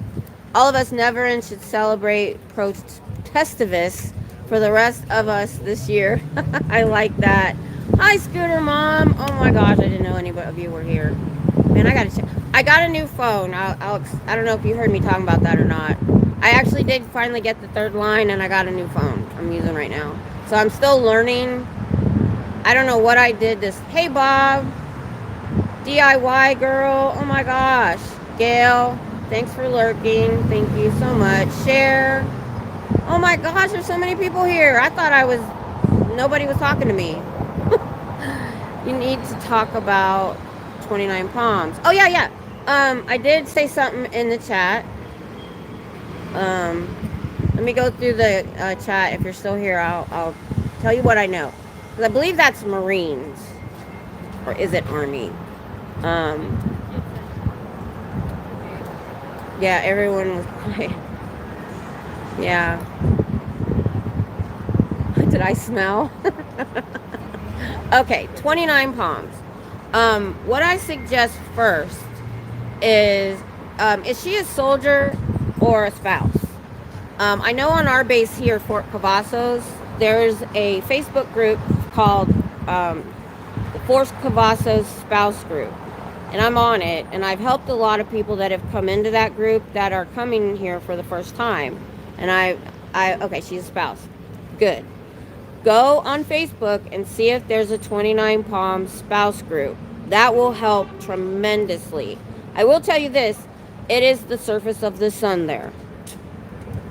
All of us never and should celebrate Protestivus for the rest of us this year. I like that. Hi, Scooter Mom. Oh my gosh, I didn't know any of you were here. Man, I gotta check. I got a new phone. I don't know if you heard me talking about that or not. I actually did finally get the third line, and I got a new phone I'm using right now. So I'm still learning. I don't know what I did this. Hey, Bob. DIY girl. Oh my gosh. Gail, thanks for lurking. Thank you so much. Share. Oh my gosh, there's so many people here. I thought nobody was talking to me. You need to talk about 29 Palms. Oh, yeah. I did say something in the chat. Let me go through the chat. If you're still here, I'll tell you what I know. Because I believe that's Marines. Or is it Army? Yeah, everyone was quiet. Yeah. Did I smell? Okay, 29 Palms. What I suggest first is she a soldier or a spouse? I know on our base here, Fort Cavazos, there's a Facebook group called the Fort Cavazos Spouse Group. And I'm on it, and I've helped a lot of people that have come into that group that are coming here for the first time. And okay, she's a spouse. Good. Go on Facebook and see if there's a 29 Palms spouse group. That will help tremendously. I will tell you this, it is the surface of the sun there.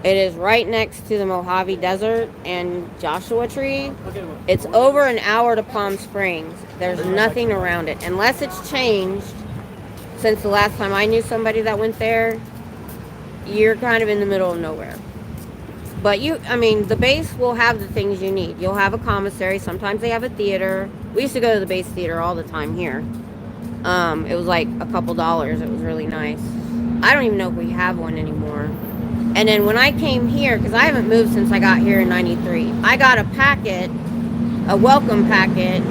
It is right next to the Mojave Desert and Joshua Tree. It's over an hour to Palm Springs. There's nothing around it. Unless it's changed since the last time I knew somebody that went there, you're kind of in the middle of nowhere. But the base will have the things you need. You'll have a commissary. Sometimes they have a theater. We used to go to the base theater all the time here. It was like a couple dollars. It was really nice. I don't even know if we have one anymore. And then when I came here, because I haven't moved since I got here in 93, I got a packet, a welcome packet,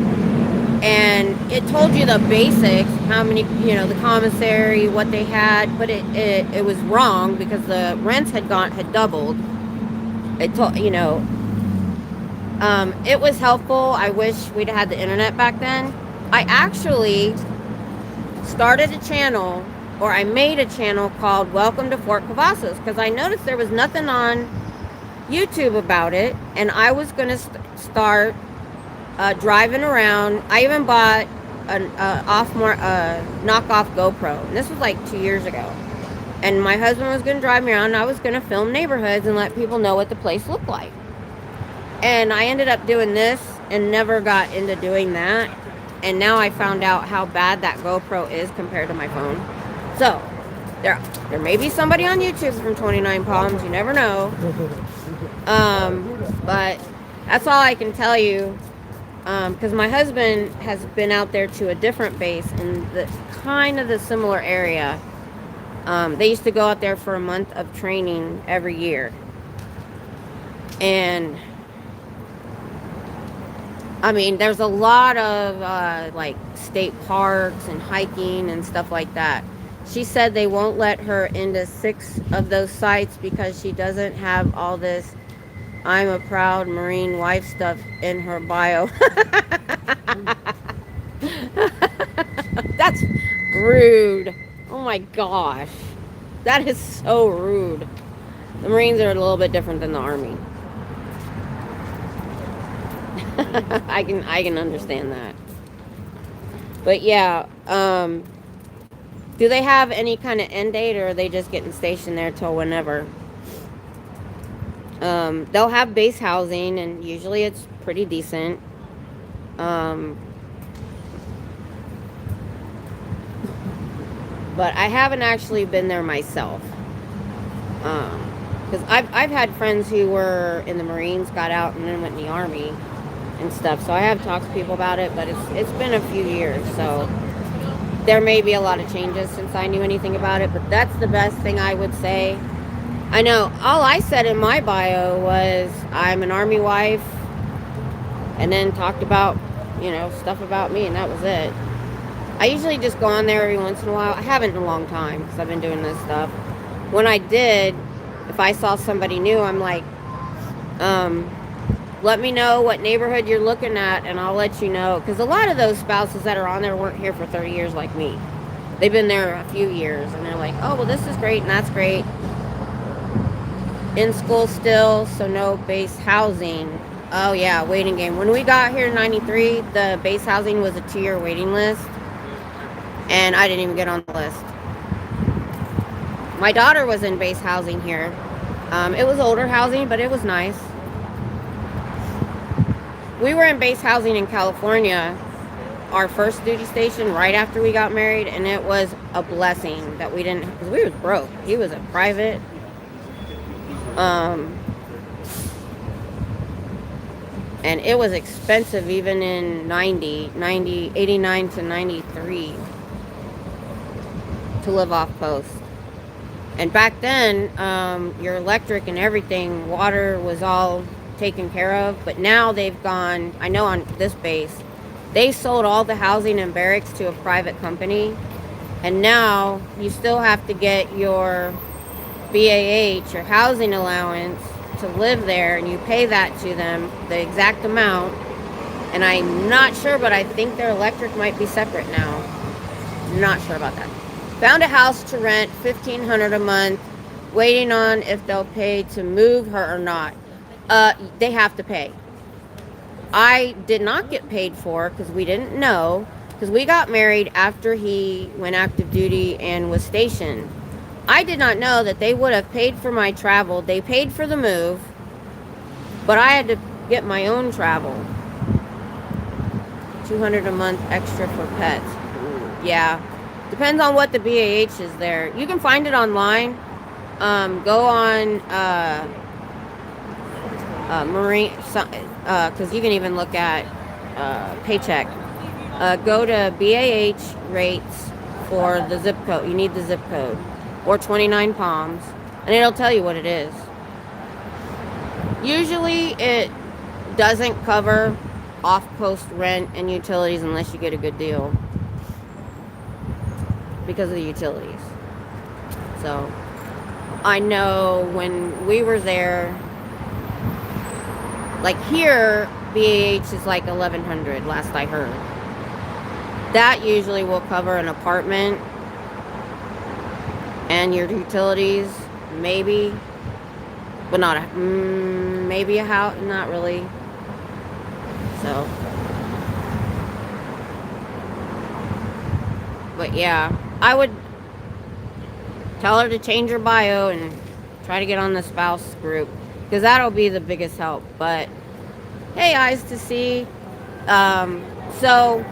and it told you the basics, how many, the commissary, what they had, but it was wrong because the rents had doubled. It told, it was helpful. I wish we'd had the internet back then. I actually started a channel, or I made a channel called Welcome to Fort Cavazos, because I noticed there was nothing on YouTube about it, and I was going to start driving around. I even bought a knockoff GoPro, and this was like 2 years ago. And my husband was going to drive me around, and I was going to film neighborhoods and let people know what the place looked like. And I ended up doing this and never got into doing that. and now I found out how bad that GoPro is compared to my phone. So there may be somebody on YouTube from 29 Palms, you never know. But that's all I can tell you, because my husband has been out there to a different base in the kind of the similar area. They used to go out there for a month of training every year, and I mean, there's a lot of like state parks and hiking and stuff like that. She said they won't let her into 6 of those sites because she doesn't have all this "I'm a proud Marine wife" stuff in her bio. That's rude. Oh my gosh. That is so rude. The Marines are a little bit different than the Army. I can understand that. But yeah, do they have any kind of end date, or are they just getting stationed there till whenever? They'll have base housing, and usually it's pretty decent. But I haven't actually been there myself. Because I've had friends who were in the Marines, got out, and then went in the Army and stuff. So I have talked to people about it, but it's been a few years, so there may be a lot of changes since I knew anything about it. But that's the best thing I would say. I know all I said in my bio was I'm an Army wife, and then talked about, you know, stuff about me, and that was it. I usually just go on there every once in a while. I haven't in a long time because I've been doing this stuff. When I did, if I saw somebody new, I'm like, let me know what neighborhood you're looking at, and I'll let you know. Because a lot of those spouses that are on there weren't here for 30 years like me. They've been there a few years, and they're like, oh, well, this is great, and that's great. In school still, so no base housing. Oh, yeah, waiting game. When we got here in 93, the base housing was a 2-year waiting list. And I didn't even get on the list. My daughter was in base housing here. It was older housing, but it was nice. We were in base housing in California, our first duty station, right after we got married, and it was a blessing that we didn't, because we was broke. He was a private. And it was expensive even in 89 to 93 to live off post. And back then, your electric and everything, water was all taken care of. But now they've gone, I know on this base, they sold all the housing and barracks to a private company. And now you still have to get your BAH, your housing allowance, to live there, and you pay that to them, the exact amount. And I'm not sure, but I think their electric might be separate now. Not sure about that. Found a house to rent, $1,500 a month, waiting on if they'll pay to move her or not. They have to pay. I did not get paid for because we didn't know, because we got married after he went active duty and was stationed. I did not know that they would have paid for my travel. They paid for the move, but I had to get my own travel. $200 a month extra for pets. Yeah. Depends on what the BAH is there. You can find it online. Go on Marine, because you can even look at Paycheck. Go to BAH rates for the zip code. You need the zip code. Or 29 Palms. And it'll tell you what it is. Usually it doesn't cover off-post rent and utilities unless you get a good deal. Because of the utilities. So I know when we were there, like here, BAH is like $1,100 last I heard. That usually will cover an apartment and your utilities, maybe, but not maybe a house, not really. So, but yeah, I would tell her to change her bio and try to get on the spouse group, because that'll be the biggest help. But hey, eyes to see. So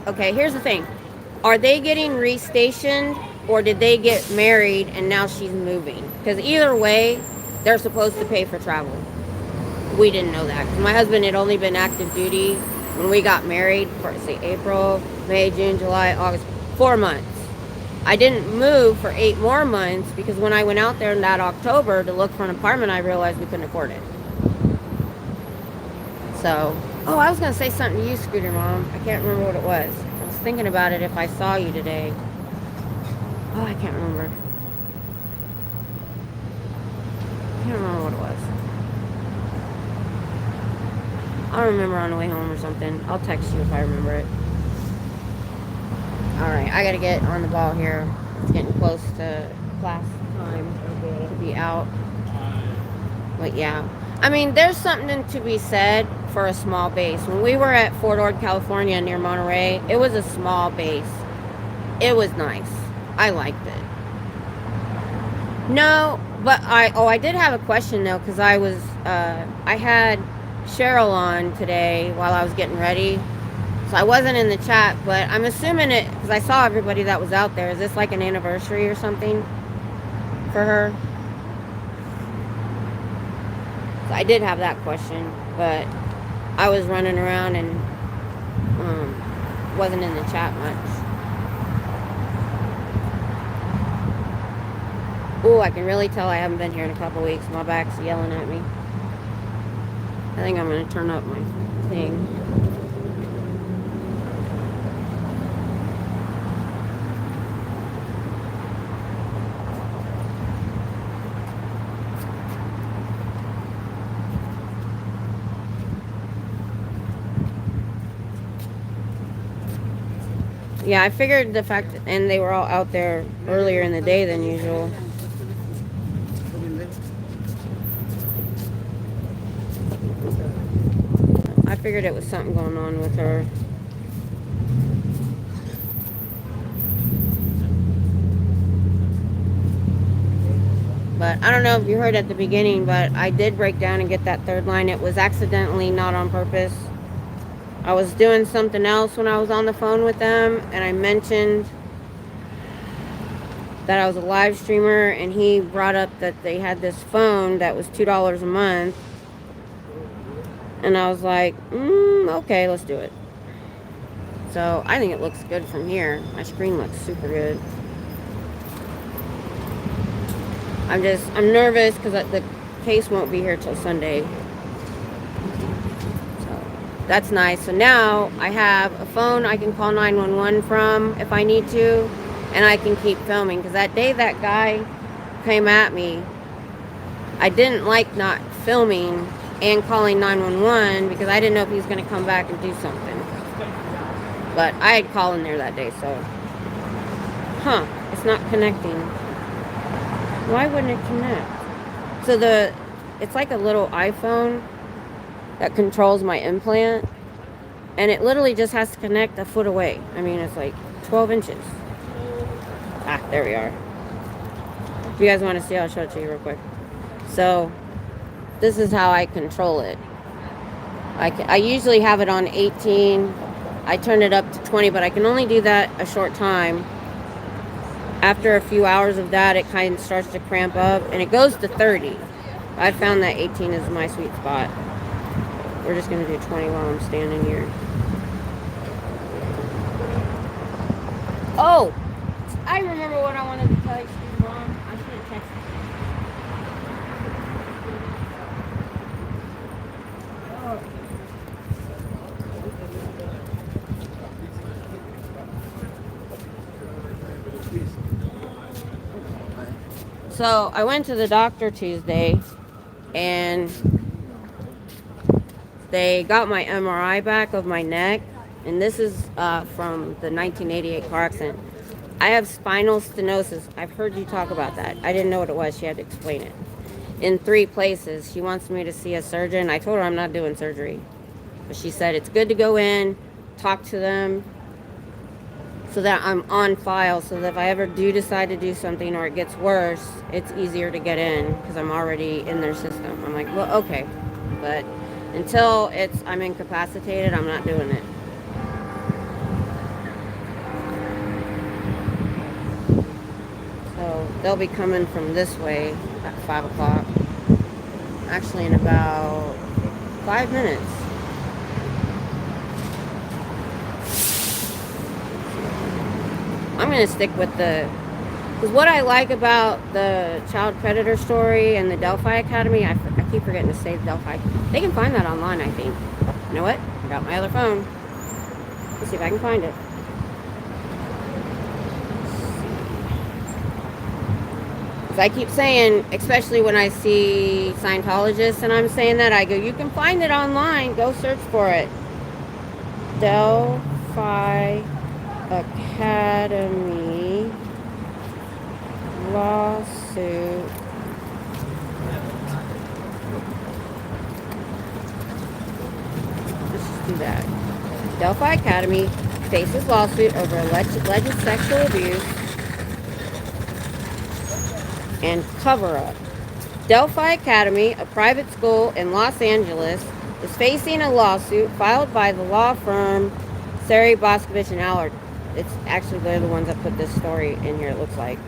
Okay, here's the thing. Are they getting restationed or did they get married and now she's moving? Because either way, they're supposed to pay for travel. We didn't know that. 'Cause my husband had only been active duty when we got married for, say, April, May, June, July, August, 4 months. I didn't move for 8 more months because when I went out there in that October to look for an apartment, I realized we couldn't afford it. So, oh, I was going to say something to you, Scooter Mom. I can't remember what it was. I was thinking about it if I saw you today. Oh, I can't remember. I can't remember what it was. I'll remember on the way home or something. I'll text you if I remember it. Alright, I gotta get on the ball here. It's getting close to class time to be out. But yeah. I mean, there's something to be said for a small base. When we were at Fort Ord, California near Monterey, it was a small base. It was nice. I liked it. No, but I did have a question though, because I had Cheryl on today while I was getting ready. So I wasn't in the chat, but I'm assuming it, because I saw everybody that was out there. Is this like an anniversary or something for her? So I did have that question, but I was running around and wasn't in the chat much. Oh, I can really tell I haven't been here in a couple weeks. My back's yelling at me. I think I'm going to turn up my thing. Yeah, I figured the fact, and they were all out there earlier in the day than usual. I figured it was something going on with her. But I don't know if you heard at the beginning, but I did break down and get that third line. It was accidentally, not on purpose. I was doing something else when I was on the phone with them, and I mentioned that I was a live streamer, and he brought up that they had this phone that was $2 a month. And I was like, okay, let's do it. So I think it looks good from here. My screen looks super good. I'm nervous because the case won't be here till Sunday. So that's nice. So now I have a phone I can call 911 from if I need to, and I can keep filming. Because that day that guy came at me, I didn't like not filming and calling 911 because I didn't know if he was going to come back and do something. But I had called in there that day, so. It's not connecting. Why wouldn't it connect? So it's like a little iPhone that controls my implant, and it literally just has to connect a foot away. I mean, it's like 12 inches. There we are. If you guys want to see, I'll show it to you real quick. So this is how I control it. I usually have it on 18. I turn it up to 20, but I can only do that a short time. After a few hours of that, it kind of starts to cramp up, and it goes to 30. I found that 18 is my sweet spot. We're just going to do 20 while I'm standing here. Oh! I remember what I wanted to tell you, Mom. I should have texted you. So I went to the doctor Tuesday, and they got my MRI back of my neck, and this is from the 1988 car accident. I have spinal stenosis. I've heard you talk about that. I didn't know what it was. She had to explain it. In 3 places. She wants me to see a surgeon. I told her I'm not doing surgery. But she said it's good to go in, talk to them, so that I'm on file, so that if I ever do decide to do something or it gets worse, it's easier to get in because I'm already in their system. I'm like, well, okay. But until I'm incapacitated, I'm not doing it. they'll be coming from this way at 5 o'clock. Actually, in about 5 minutes. I'm going to stick with because what I like about the child predator story and the Delphi Academy, I keep forgetting to say Delphi. They can find that online, I think. You know what? I got my other phone. Let's see if I can find it. Because I keep saying, especially when I see Scientologists and I'm saying that, I go, you can find it online. Go search for it. Delphi Academy lawsuit. Let's just do that. Delphi Academy faces lawsuit over alleged sexual abuse and cover-up. Delphi Academy, a private school in Los Angeles, is facing a lawsuit filed by the law firm Sari Boscovich and Allard. It's actually, they're the ones that put this story in here, it looks like.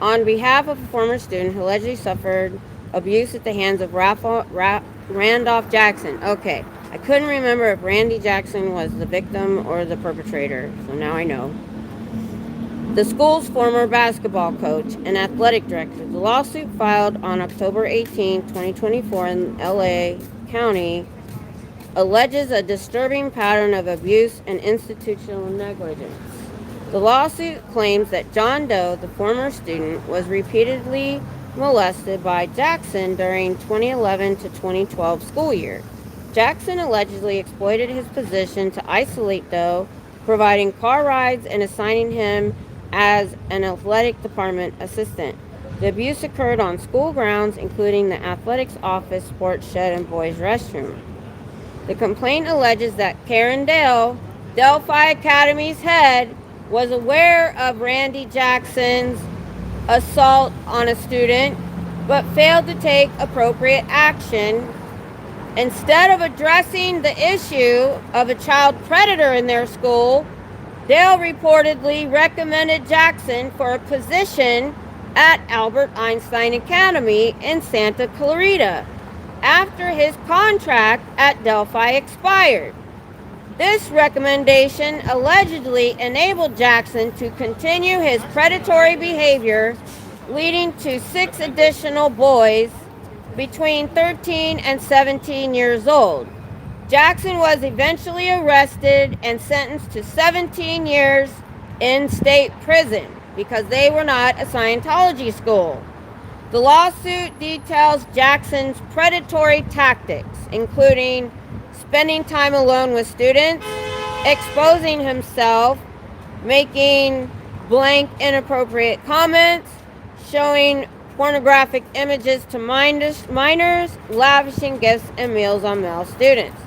On behalf of a former student who allegedly suffered abuse at the hands of Randolph Jackson. Okay, I couldn't remember if Randy Jackson was the victim or the perpetrator, so now I know. The school's former basketball coach and athletic director. The lawsuit filed on October 18, 2024 in LA County alleges a disturbing pattern of abuse and institutional negligence. The lawsuit claims that John Doe, the former student, was repeatedly molested by Jackson during 2011 to 2012 school year. Jackson allegedly exploited his position to isolate Doe, providing car rides and assigning him as an athletic department assistant. The abuse occurred on school grounds, including the athletics office, sports shed, and boys' restroom. The complaint alleges that Karen Dale, Delphi Academy's head, was aware of Randy Jackson's assault on a student, but failed to take appropriate action. Instead of addressing the issue of a child predator in their school, Dale reportedly recommended Jackson for a position at Albert Einstein Academy in Santa Clarita after his contract at Delphi expired. This recommendation allegedly enabled Jackson to continue his predatory behavior, leading to 6 additional boys between 13 and 17 years old. Jackson was eventually arrested and sentenced to 17 years in state prison because they were not a Scientology school. The lawsuit details Jackson's predatory tactics, including spending time alone with students, exposing himself, making blank inappropriate comments, showing pornographic images to minors, lavishing gifts and meals on male students.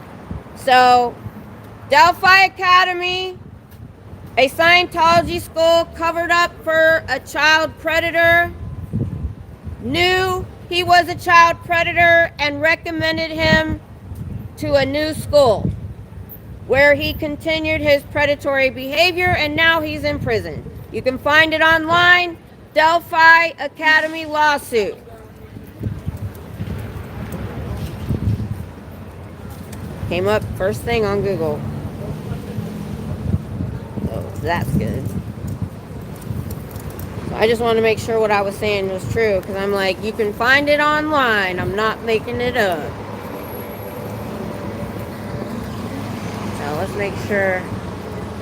So, Delphi Academy, a Scientology school covered up for a child predator, knew he was a child predator and recommended him to a new school where he continued his predatory behavior, and now he's in prison. You can find it online, Delphi Academy lawsuit. Came up first thing on Google. So that's good. So I just want to make sure what I was saying was true, because I'm like, you can find it online. I'm not making it up. So let's make sure.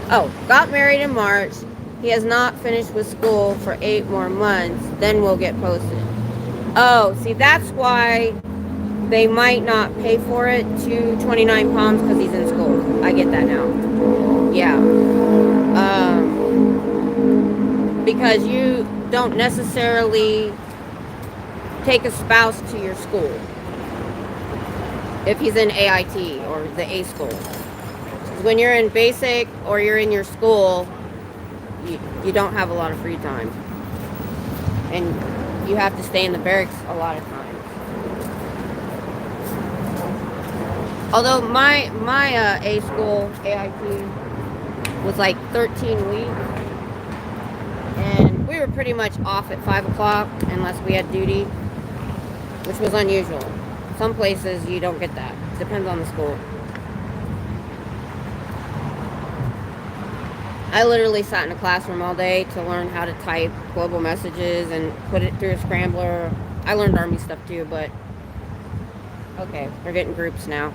Oh, got married in March. He has not finished with school for 8 more months. Then we'll get posted. Oh, see, that's why they might not pay for it to 29 Palms, because he's in school. I get that now. Yeah. Because you don't necessarily take a spouse to your school if he's in AIT or the A school. When you're in basic or you're in your school, you don't have a lot of free time. And you have to stay in the barracks a lot of times. Although my A school, AIT, was like 13 weeks. And we were pretty much off at 5 o'clock unless we had duty, which was unusual. Some places you don't get that. Depends on the school. I literally sat in a classroom all day to learn how to type global messages and put it through a scrambler. I learned Army stuff too, but okay, we're getting groups now.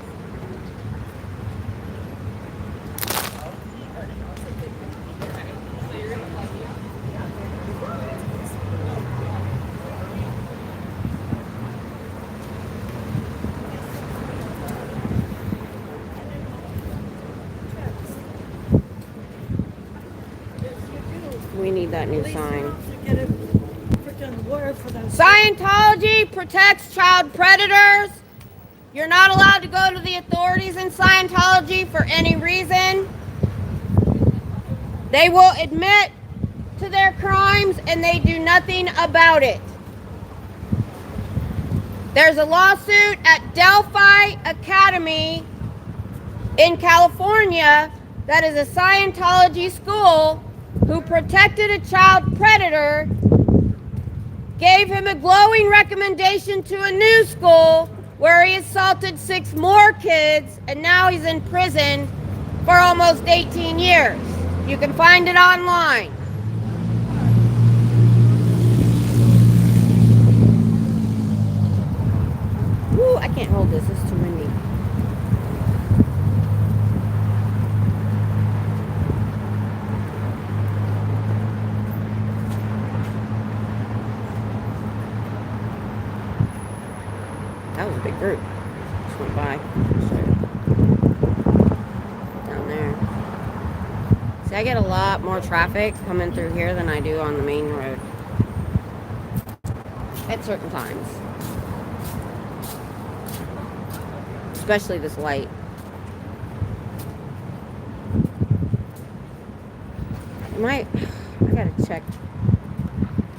We need that new sign. Scientology protects child predators. You're not allowed to go to the authorities in Scientology for any reason. They will admit to their crimes and they do nothing about it. There's a lawsuit at Delphi Academy in California that is a Scientology school who protected a child predator, gave him a glowing recommendation to a new school where he assaulted 6 more kids, and now he's in prison for almost 18 years. You can find it online. Ooh, I can't hold this. It's too windy. That was a big group. Just went by. Down there. See, I get a lot more traffic coming through here than I do on the main road. At certain times. Especially this light. I gotta check.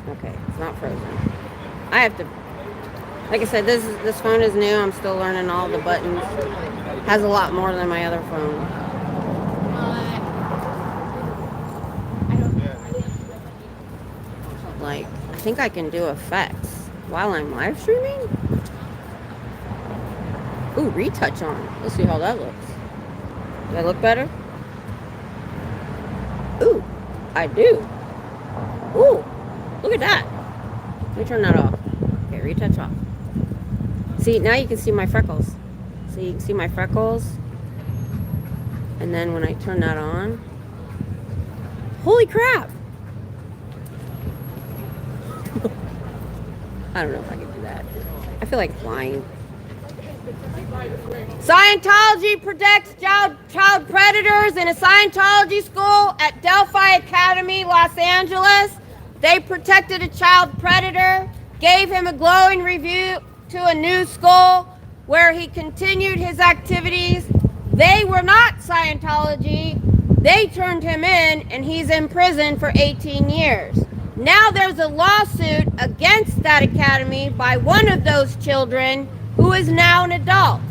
Okay, it's not frozen. I have to. Like I said, this phone is new. I'm still learning all the buttons. Has a lot more than my other phone. Like, I think I can do effects while I'm live streaming. Ooh, retouch on. Let's see how that looks. Do I look better? Ooh, I do. Ooh, look at that. Let me turn that off. Okay, retouch off. See, now you can see my freckles. So you can see my freckles. And then when I turn that on, holy crap! I don't know if I can do that. I feel like flying. Scientology protects child predators in a Scientology school at Delphi Academy, Los Angeles. They protected a child predator, gave him a glowing review to a new school where he continued his activities. They were not Scientology. They turned him in, and he's in prison for 18 years. Now there's a lawsuit against that academy by one of those children who is now an adult.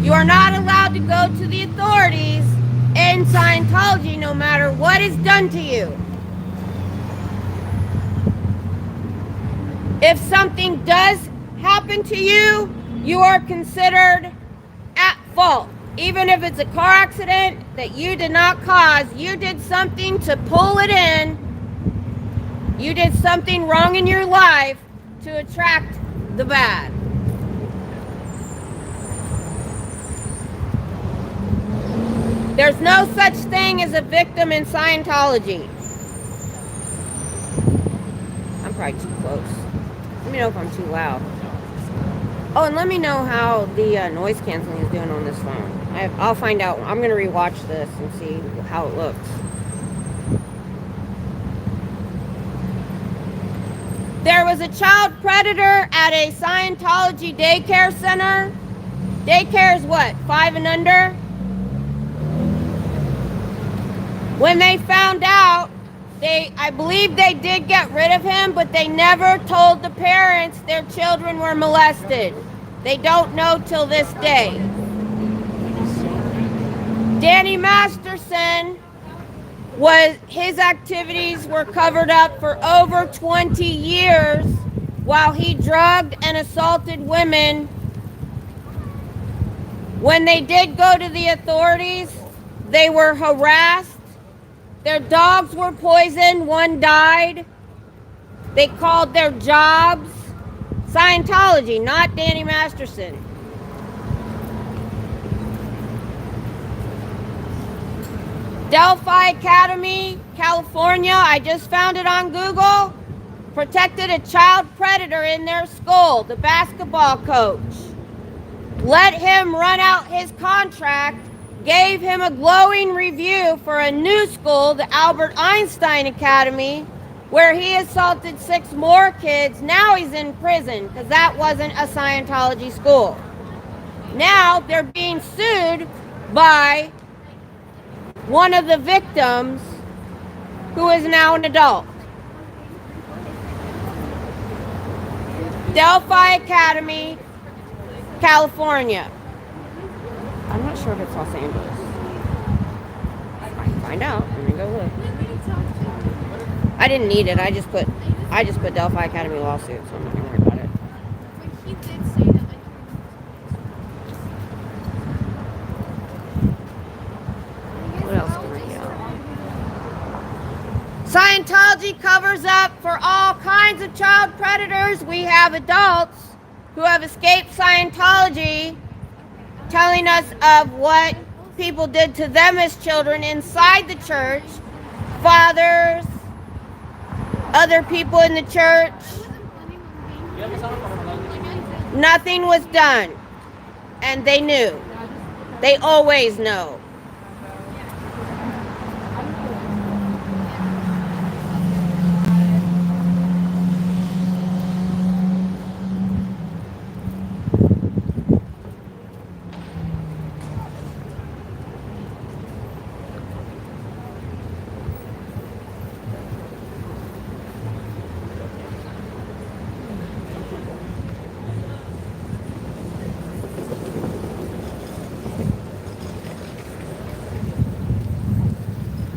You are not allowed to go to the authorities in Scientology no matter what is done to you. If something does happen to you, you are considered at fault. Even if it's a car accident that you did not cause, you did something to pull it in. You did something wrong in your life to attract the bad. There's no such thing as a victim in Scientology. I'm probably too close. Let me know if I'm too loud. Oh, and let me know how the noise canceling is doing on this phone. I'll find out. I'm going to rewatch this and see how it looks. There was a child predator at a Scientology daycare center. Daycare is what? 5 and under? When they found out, I believe they did get rid of him, but they never told the parents their children were molested. They don't know till this day. Danny Masterson was his activities were covered up for over 20 years while he drugged and assaulted women. When they did go to the authorities, they were harassed. Their dogs were poisoned. One died. They called their jobs. Scientology, not Danny Masterson. Delphi Academy, California, I just found it on Google, protected a child predator in their school, the basketball coach. Let him run out his contract, gave him a glowing review for a new school, the Albert Einstein Academy, where he assaulted 6 more kids. Now he's in prison because that wasn't a Scientology school. Now they're being sued by one of the victims who is now an adult. Delphi Academy, California. I'm not sure if it's Los Angeles. I can find out. Let me go look. I didn't need it. I just put Delphi Academy lawsuit, so I'm not gonna worry about it. But he did say that, like, What else can I get? Scientology covers up for all kinds of child predators. We have adults who have escaped Scientology telling us of what people did to them as children inside the church. Fathers, other people in the church. Nothing was done. And they knew. They always know.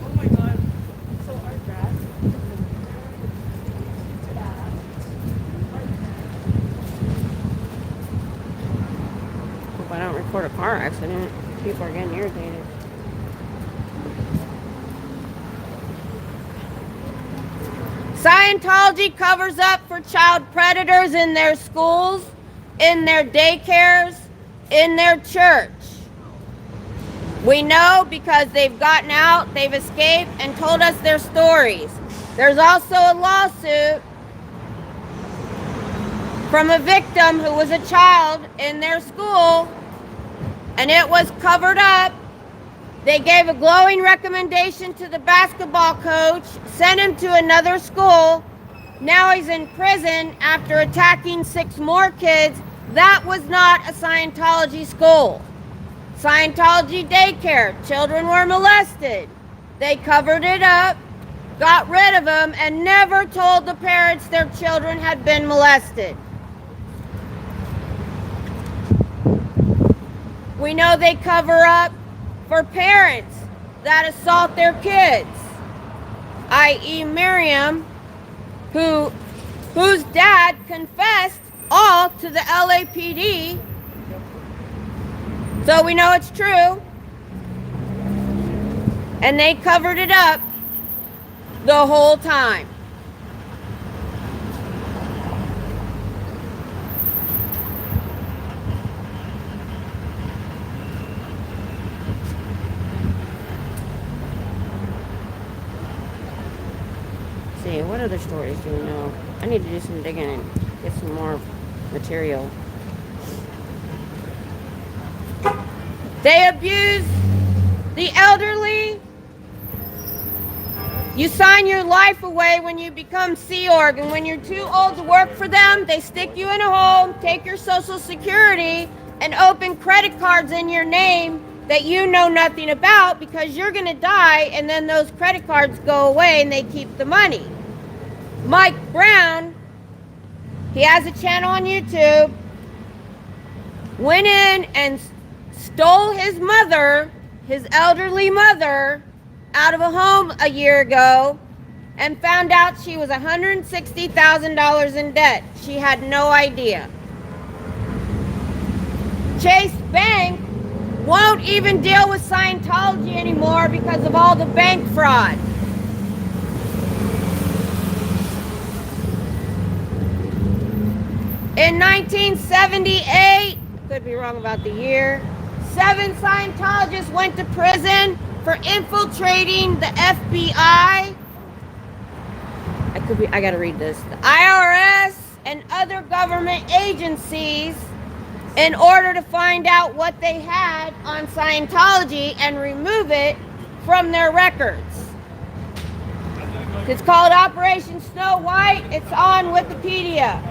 Oh my god. So our dad. Hope I don't record a car accident. People are getting irritated. Scientology covers up for child predators in their schools, in their daycares, in their church. We know because they've gotten out, they've escaped, and told us their stories. There's also a lawsuit from a victim who was a child in their school, and it was covered up. They gave a glowing recommendation to the basketball coach, sent him to another school. Now he's in prison after attacking 6 more kids. That was not a Scientology school. Scientology daycare. Children were molested. They covered it up, got rid of them, and never told the parents their children had been molested. We know they cover up for parents that assault their kids, i.e. Miriam, whose dad confessed all to the LAPD. So we know it's true. And they covered it up the whole time. See, what other stories do we know? I need to do some digging and get some more material. They abuse the elderly. You sign your life away when you become Sea Org, and when you're too old to work for them, they stick you in a home, take your Social Security, and open credit cards in your name that you know nothing about because you're going to die, and then those credit cards go away and they keep the money. Mike Brown, he has a channel on YouTube, went in and stole his mother, his elderly mother, out of a home a year ago and found out she was $160,000 in debt. She had no idea. Chase Bank won't even deal with Scientology anymore because of all the bank fraud. In 1978, could be wrong about the year, 7 Scientologists went to prison for infiltrating the FBI. I gotta read this. The IRS and other government agencies in order to find out what they had on Scientology and remove it from their records. It's called Operation Snow White. It's on Wikipedia.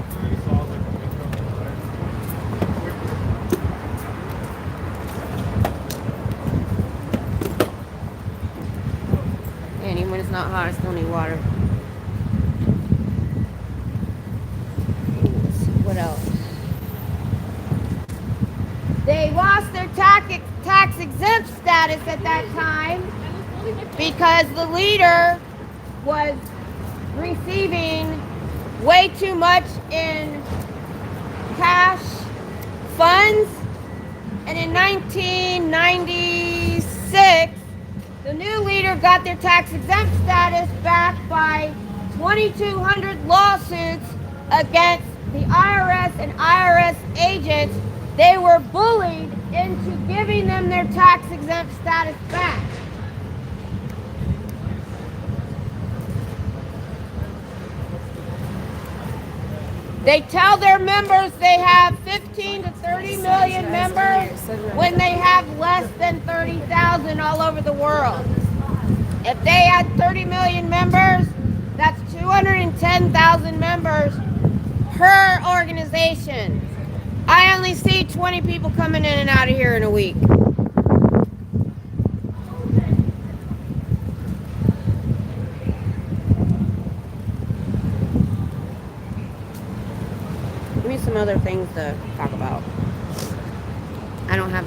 And even when it's not hot, I still need water. Let's see, what else? They lost their tax exempt status at that time because the leader was receiving way too much in cash funds. And in 1996, the new leader got their tax exempt status back by 2,200 lawsuits against the IRS and IRS agents. They were bullied into giving them their tax exempt status back. They tell their members they have 15 to 30 million members when they have less than 30,000 all over the world. If they had 30 million members, that's 210,000 members per organization. I only see 20 people coming in and out of here in a week. Give me some other things to talk about. I don't have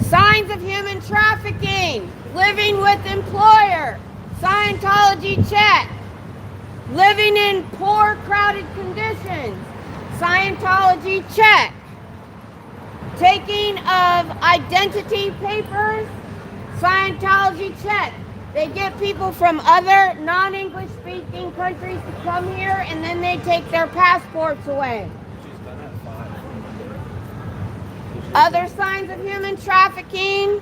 signs of human trafficking. Living with employer. Scientology check. Living in poor, crowded conditions. Scientology check. Taking of identity papers. Scientology check. They get people from other non-English speaking countries to come here and then they take their passports away. Other signs of human trafficking.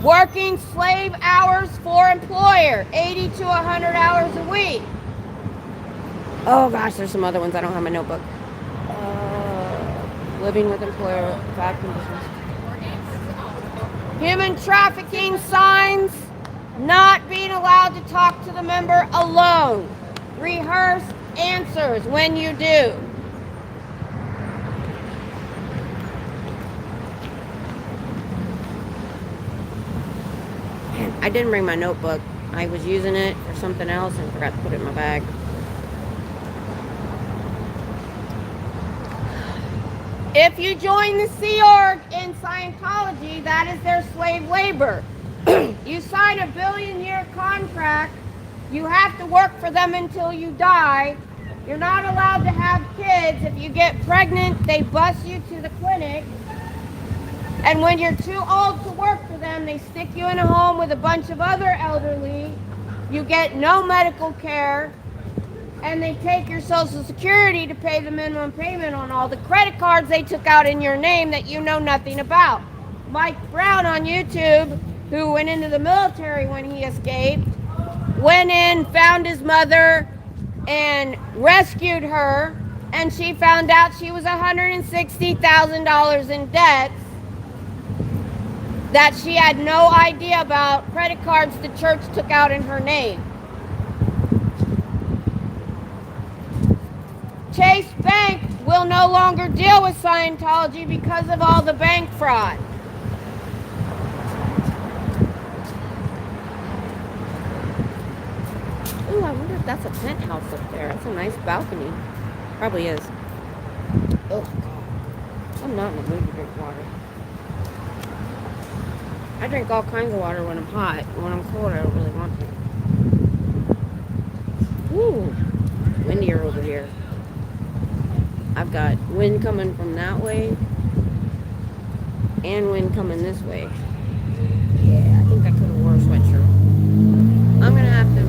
Working slave hours for employer, 80 to 100 hours a week. Oh gosh, there's some other ones. I don't have my notebook. Living with employer, bad conditions. Human trafficking signs. Not being allowed to talk to the member alone. Rehearse answers when you do. I didn't bring my notebook. I was using it for something else and forgot to put it in my bag. If you join the Sea Org in Scientology, that is their slave labor. You sign a billion-year contract. You have to work for them until you die. You're not allowed to have kids. If you get pregnant, they bus you to the clinic. And when you're too old to work for them, they stick you in a home with a bunch of other elderly. You get no medical care. And they take your Social Security to pay the minimum payment on all the credit cards they took out in your name that you know nothing about. Mike Brown on YouTube, who went into the military when he escaped, went in, found his mother, and rescued her. And she found out she was $160,000 in debt that she had no idea about, credit cards the church took out in her name. Chase Bank will no longer deal with Scientology because of all the bank fraud. Ooh, I wonder if that's a penthouse up there. That's a nice balcony. Probably is. Oh, God. I'm not in the mood to drink water. I drink all kinds of water when I'm hot. When I'm cold, I don't really want to. Ooh, windier over here. I've got wind coming from that way and wind coming this way. Yeah, I think I could have wore a sweatshirt. I'm gonna have to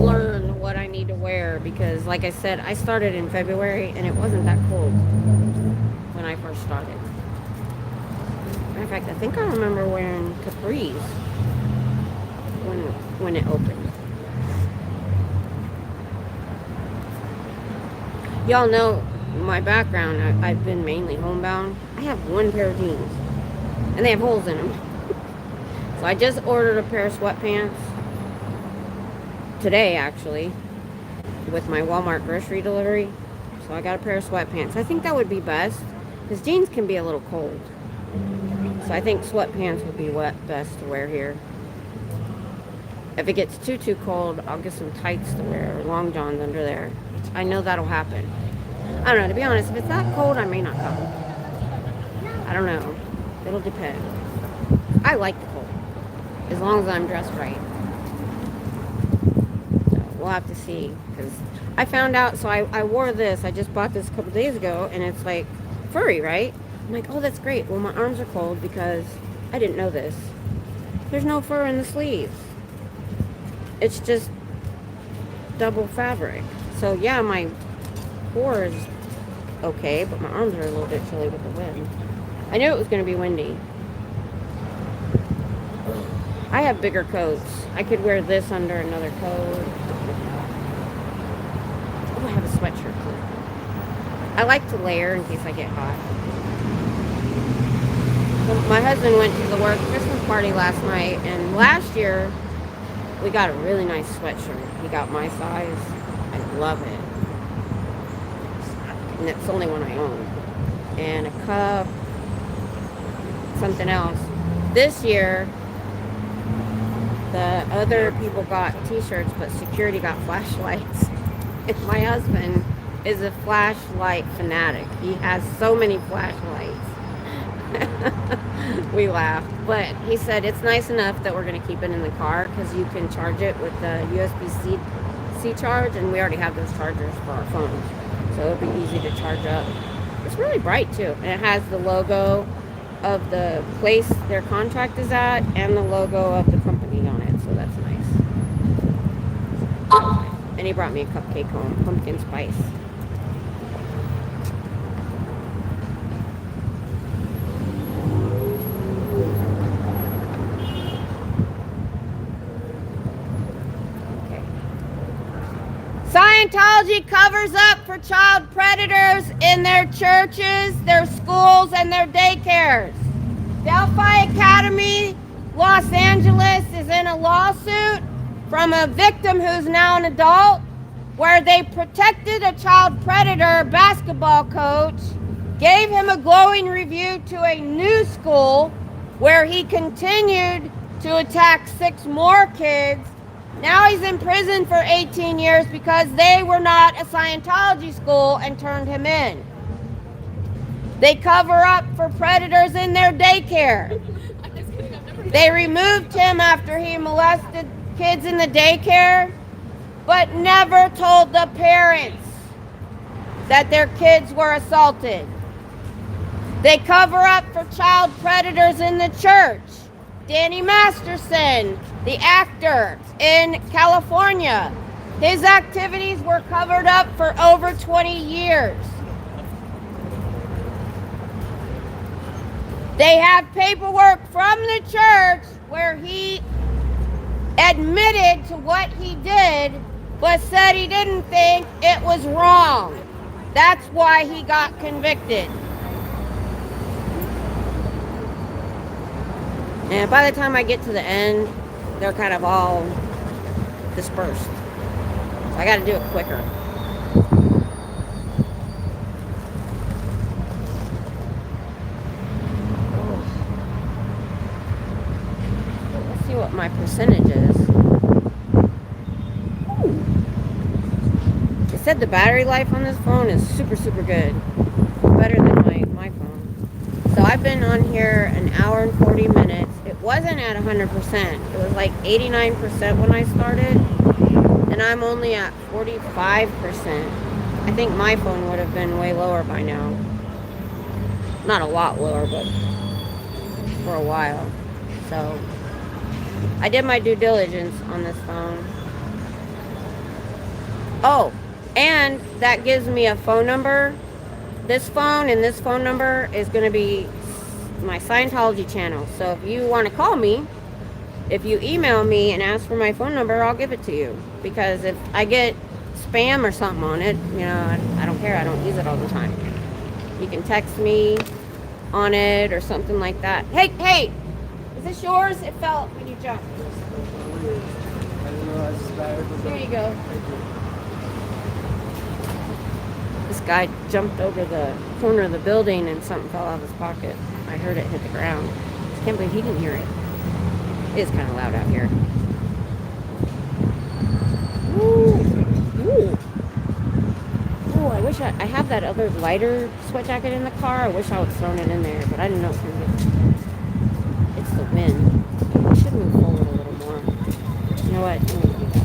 learn what I need to wear because, like I said, I started in February and it wasn't that cold when I first started. Matter of fact, I think I remember wearing capris when it opened. Y'all know my background. I've been mainly homebound. I have one pair of jeans and they have holes in them. So I just ordered a pair of sweatpants today, actually, with my Walmart grocery delivery. So I got a pair of sweatpants. I think that would be best because jeans can be a little cold. So I think sweatpants would be best to wear here. If it gets too cold, I'll get some tights to wear or long johns under there. I know that'll happen. I don't know, to be honest, if it's that cold, I may not come. I don't know. It'll depend. I like the cold, as long as I'm dressed right. So we'll have to see, because I found out, so I wore this. I just bought this a couple days ago, and it's like furry, right? I'm like, oh, that's great. Well, my arms are cold because I didn't know this. There's no fur in the sleeves. It's just double fabric. So yeah, my core is okay, but my arms are a little bit chilly with the wind. I knew it was going to be windy. I have bigger coats. I could wear this under another coat. Oh, I have a sweatshirt too. I like to layer in case I get hot. So my husband went to the work Christmas party last night, and last year we got a really nice sweatshirt. He got my size. I love it. And it's the only one I own. And a cup, something else. This year, the other people got t-shirts, but security got flashlights. And my husband is a flashlight fanatic. He has so many flashlights. We laughed. But he said it's nice enough that we're going to keep it in the car because you can charge it with the USB-C charge, and we already have those chargers for our phones. So it'll be easy to charge up. It's really bright too. And it has the logo of the place their contract is at and the logo of the company on it. So that's nice. And he brought me a cupcake home, pumpkin spice. Scientology covers up for child predators in their churches, their schools, and their daycares. Delphi Academy, Los Angeles is in a lawsuit from a victim who's now an adult where they protected a child predator basketball coach, gave him a glowing review to a new school where he continued to attack 6 more kids. Now he's in prison for 18 years because they were not a Scientology school and turned him in. They cover up for predators in their daycare. They removed him after he molested kids in the daycare, but never told the parents that their kids were assaulted. They cover up for child predators in the church. Danny Masterson, the actor in California, his activities were covered up for over 20 years. They have paperwork from the church where he admitted to what he did, but said he didn't think it was wrong. That's why he got convicted. And by the time I get to the end, they're kind of all dispersed. So I got to do it quicker. Let's see what my percentage is. It said the battery life on this phone is super good. Better than my phone. So I've been on here an hour and 40 minutes. It was wasn't at 100%. It was like 89% when I started, and I'm only at 45%. I think my phone would have been way lower by now. Not a lot lower, but for a while. So I did my due diligence on this phone. Oh, and that gives me a phone number. This phone and this phone number is going to be my Scientology channel. So if you want to call me, if you email me and ask for my phone number, I'll give it to you. Because if I get spam or something on it, you know, I don't care. I don't use it all the time. You can text me on it or something like that. Hey, hey, is this yours? It fell when you jumped. There you go. This guy jumped over the corner of the building and something fell out of his pocket. I heard it hit the ground. I can't believe he didn't hear it. It is kind of loud out here. Ooh. Ooh. Oh, I wish I have that other lighter sweat jacket in the car. I wish I would have thrown it in there, but I didn't know it was going to get... It's the wind. I should move forward a little more. You know what? Let me do that.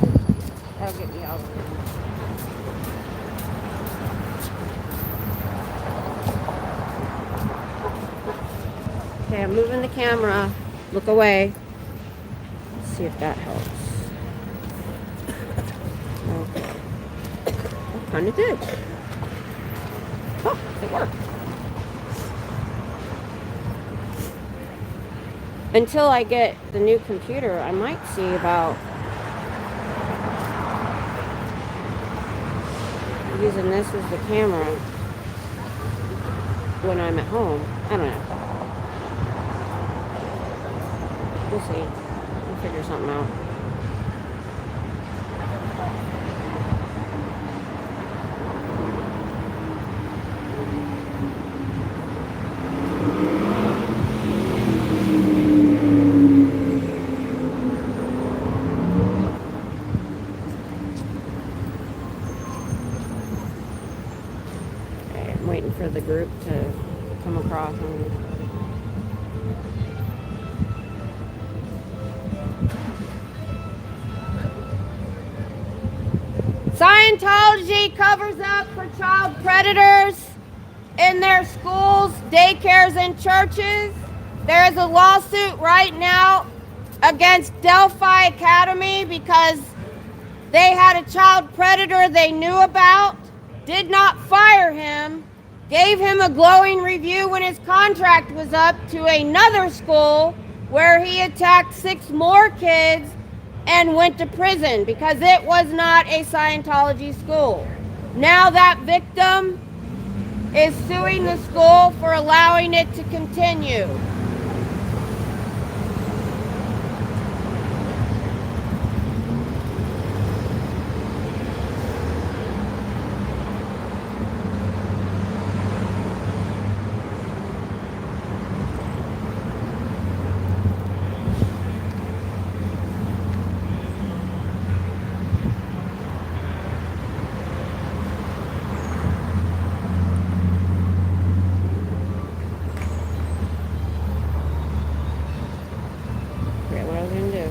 That'll get me out of the wind. Okay, I'm moving the camera. Look away. Let's see if that helps. Okay. It kind of did. Oh, it worked. Until I get the new computer, I might see about using this as the camera when I'm at home. I don't know. We'll see. We'll figure something out. Okay, I'm waiting for the group to come across and Scientology covers up for child predators in their schools, daycares, and churches. There is a lawsuit right now against Delphi Academy because they had a child predator they knew about, did not fire him, gave him a glowing review when his contract was up to another school where he attacked 6 more kids and went to prison because it was not a Scientology school. Now that victim is suing the school for allowing it to continue. Forget what I was going to do.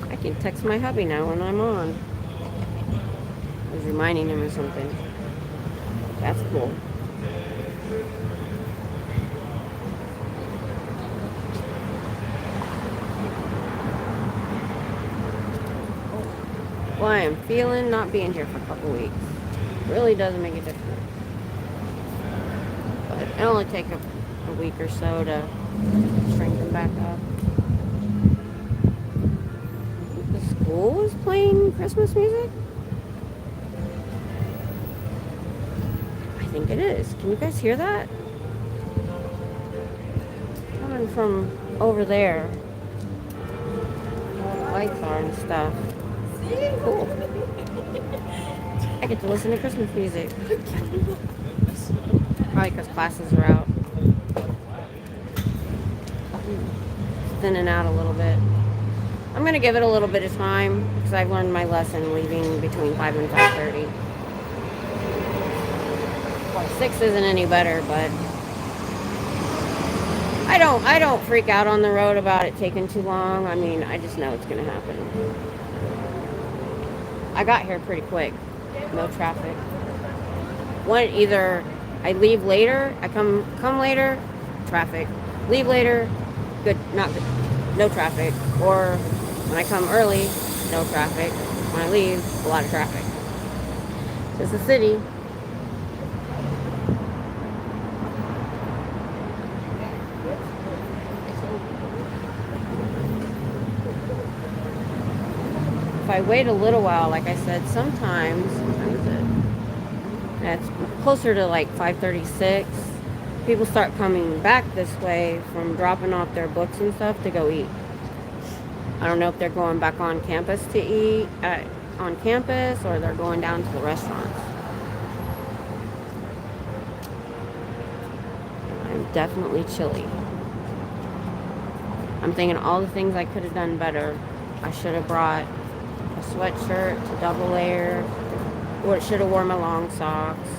I can text my hubby now when I'm on. I was reminding him of something. That's cool. Well, I am feeling not being here for a couple weeks. Really doesn't make a difference. But it only take a week or so to strengthen back up. The school is playing Christmas music? I think it is. Can you guys hear that? Coming from over there. Where the lights are and stuff. Cool. I get to listen to Christmas music. Probably because classes are out. It's thinning out a little bit. I'm gonna give it a little bit of time because I've learned my lesson leaving between 5 and 5:30. Well, 6 isn't any better, but I don't freak out on the road about it taking too long. I mean, I just know it's gonna happen. I got here pretty quick. No traffic. Either I leave later, I come later, traffic. Leave later, good, not good, no traffic. Or when I come early, no traffic. When I leave, a lot of traffic. It's a city. If I wait a little while, like I said, sometimes, what is it? That's closer to like 5:36. People start coming back this way from dropping off their books and stuff to go eat. I don't know if they're going back on campus to eat on campus or they're going down to the restaurants. I'm definitely chilly. I'm thinking all the things I could have done better. I should have brought a sweatshirt to double layer, or it should have worn my long socks.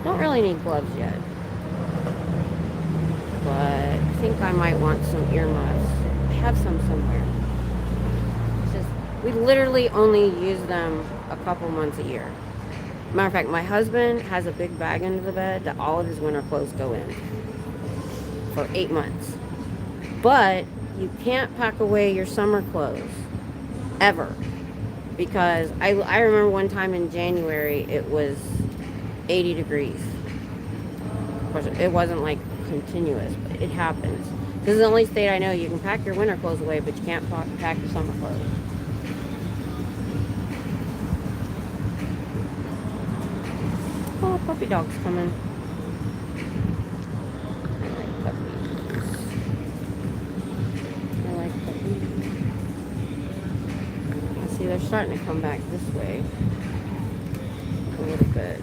Don't really need gloves yet, but I think I might want some earmuffs. I have some somewhere. It's just we literally only use them a couple months a year. Matter of fact, my husband has a big bag under the bed that all of his winter clothes go in for 8 months. But you can't pack away your summer clothes ever. Because I remember one time in January, it was 80 degrees. Of course, it wasn't like continuous, but it happens. This is the only state I know you can pack your winter clothes away, but you can't pack your summer clothes. Oh, puppy dog's coming. I like puppies. I like puppies. See, they're starting to come back this way a little bit.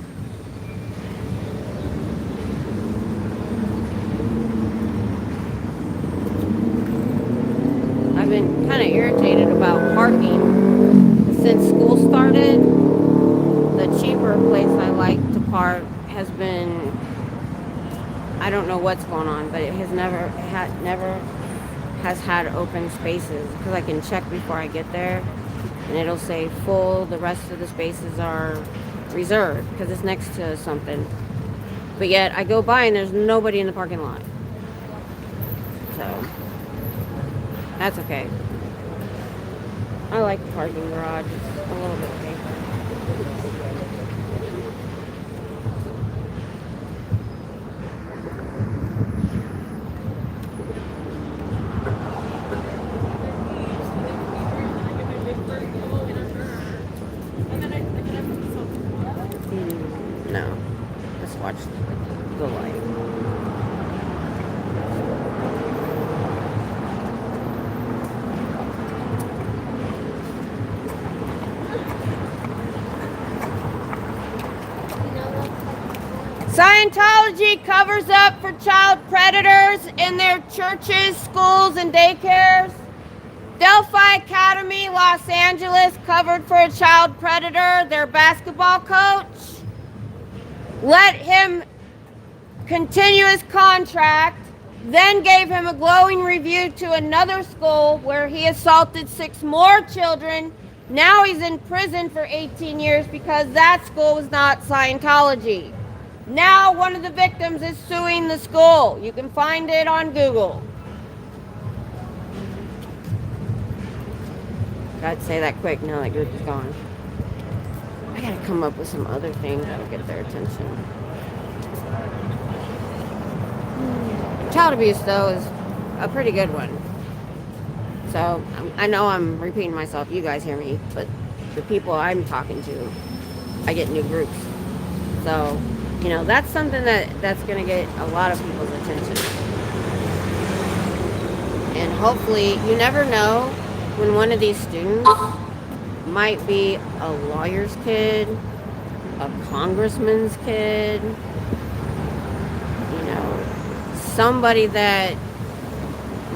I've been kind of irritated about parking. Since school started, the cheaper place I like to park has been, I don't know what's going on, but it has never has had open spaces because I can check before I get there. And it'll say full, the rest of the spaces are reserved because it's next to something. But yet I go by and there's nobody in the parking lot. So that's okay. I like the parking garage. It's a little bit safer. No. Let's watch the light. Scientology covers up for child predators in their churches, schools, and daycares. Delphi Academy, Los Angeles, covered for a child predator, their basketball coach. Let him continue his contract, then gave him a glowing review to another school where he assaulted 6 more children. Now he's in prison for 18 years because that school was not Scientology. Now one of the victims is suing the school. You can find it on Google. Gotta say that quick now that group is gone. I gotta come up with some other things that'll get their attention. Child abuse, though, is a pretty good one. So, I know I'm repeating myself. You guys hear me. But the people I'm talking to, I get new groups. So, you know, that's something that's going to get a lot of people's attention. And hopefully, you never know when one of these students might be a lawyer's kid, a congressman's kid, you know, somebody that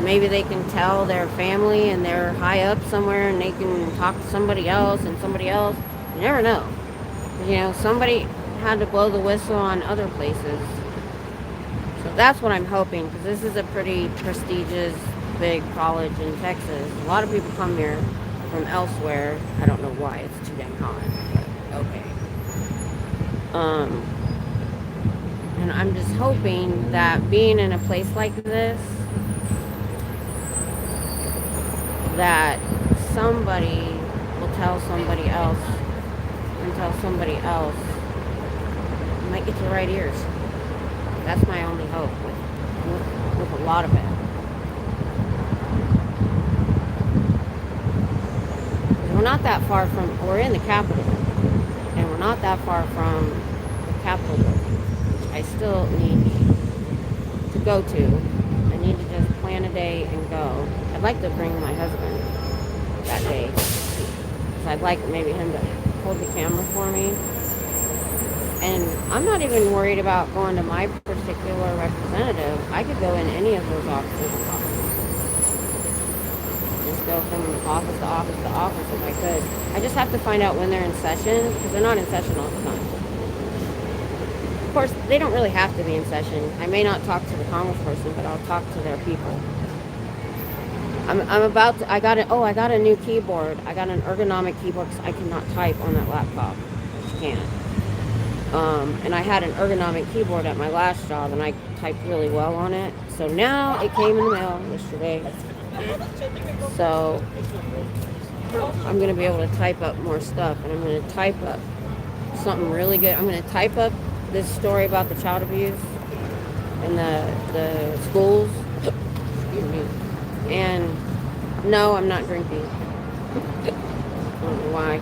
maybe they can tell their family and they're high up somewhere and they can talk to somebody else and somebody else. You never know. You know, somebody had to blow the whistle on other places. So that's what I'm hoping, because this is a pretty prestigious, big college in Texas. A lot of people come here from elsewhere. I don't know why. It's too dang hot. But okay. And I'm just hoping that being in a place like this, that somebody will tell somebody else and tell somebody else. You might get your right ears. That's my only hope with a lot of it. We're not that far from, we're in the Capitol, and we're not that far from the Capitol building, which I still need to go to. I need to just plan a day and go. I'd like to bring my husband that day, because I'd like maybe him to hold the camera for me. And I'm not even worried about going to my particular representative. I could go in any of those offices and talk to them. Just go from office to office to office if I could. I just have to find out when they're in session, because they're not in session all the time. Of course, they don't really have to be in session. I may not talk to the congressperson, but I'll talk to their people. I got a new keyboard. I got an ergonomic keyboard because I cannot type on that laptop. I just can't. And I had an ergonomic keyboard at my last job, and I typed really well on it. So now it came in the mail yesterday. So I'm going to be able to type up more stuff, and I'm going to type up something really good. I'm going to type up this story about the child abuse in the schools. Excuse me. And no, I'm not drinking. I don't know why.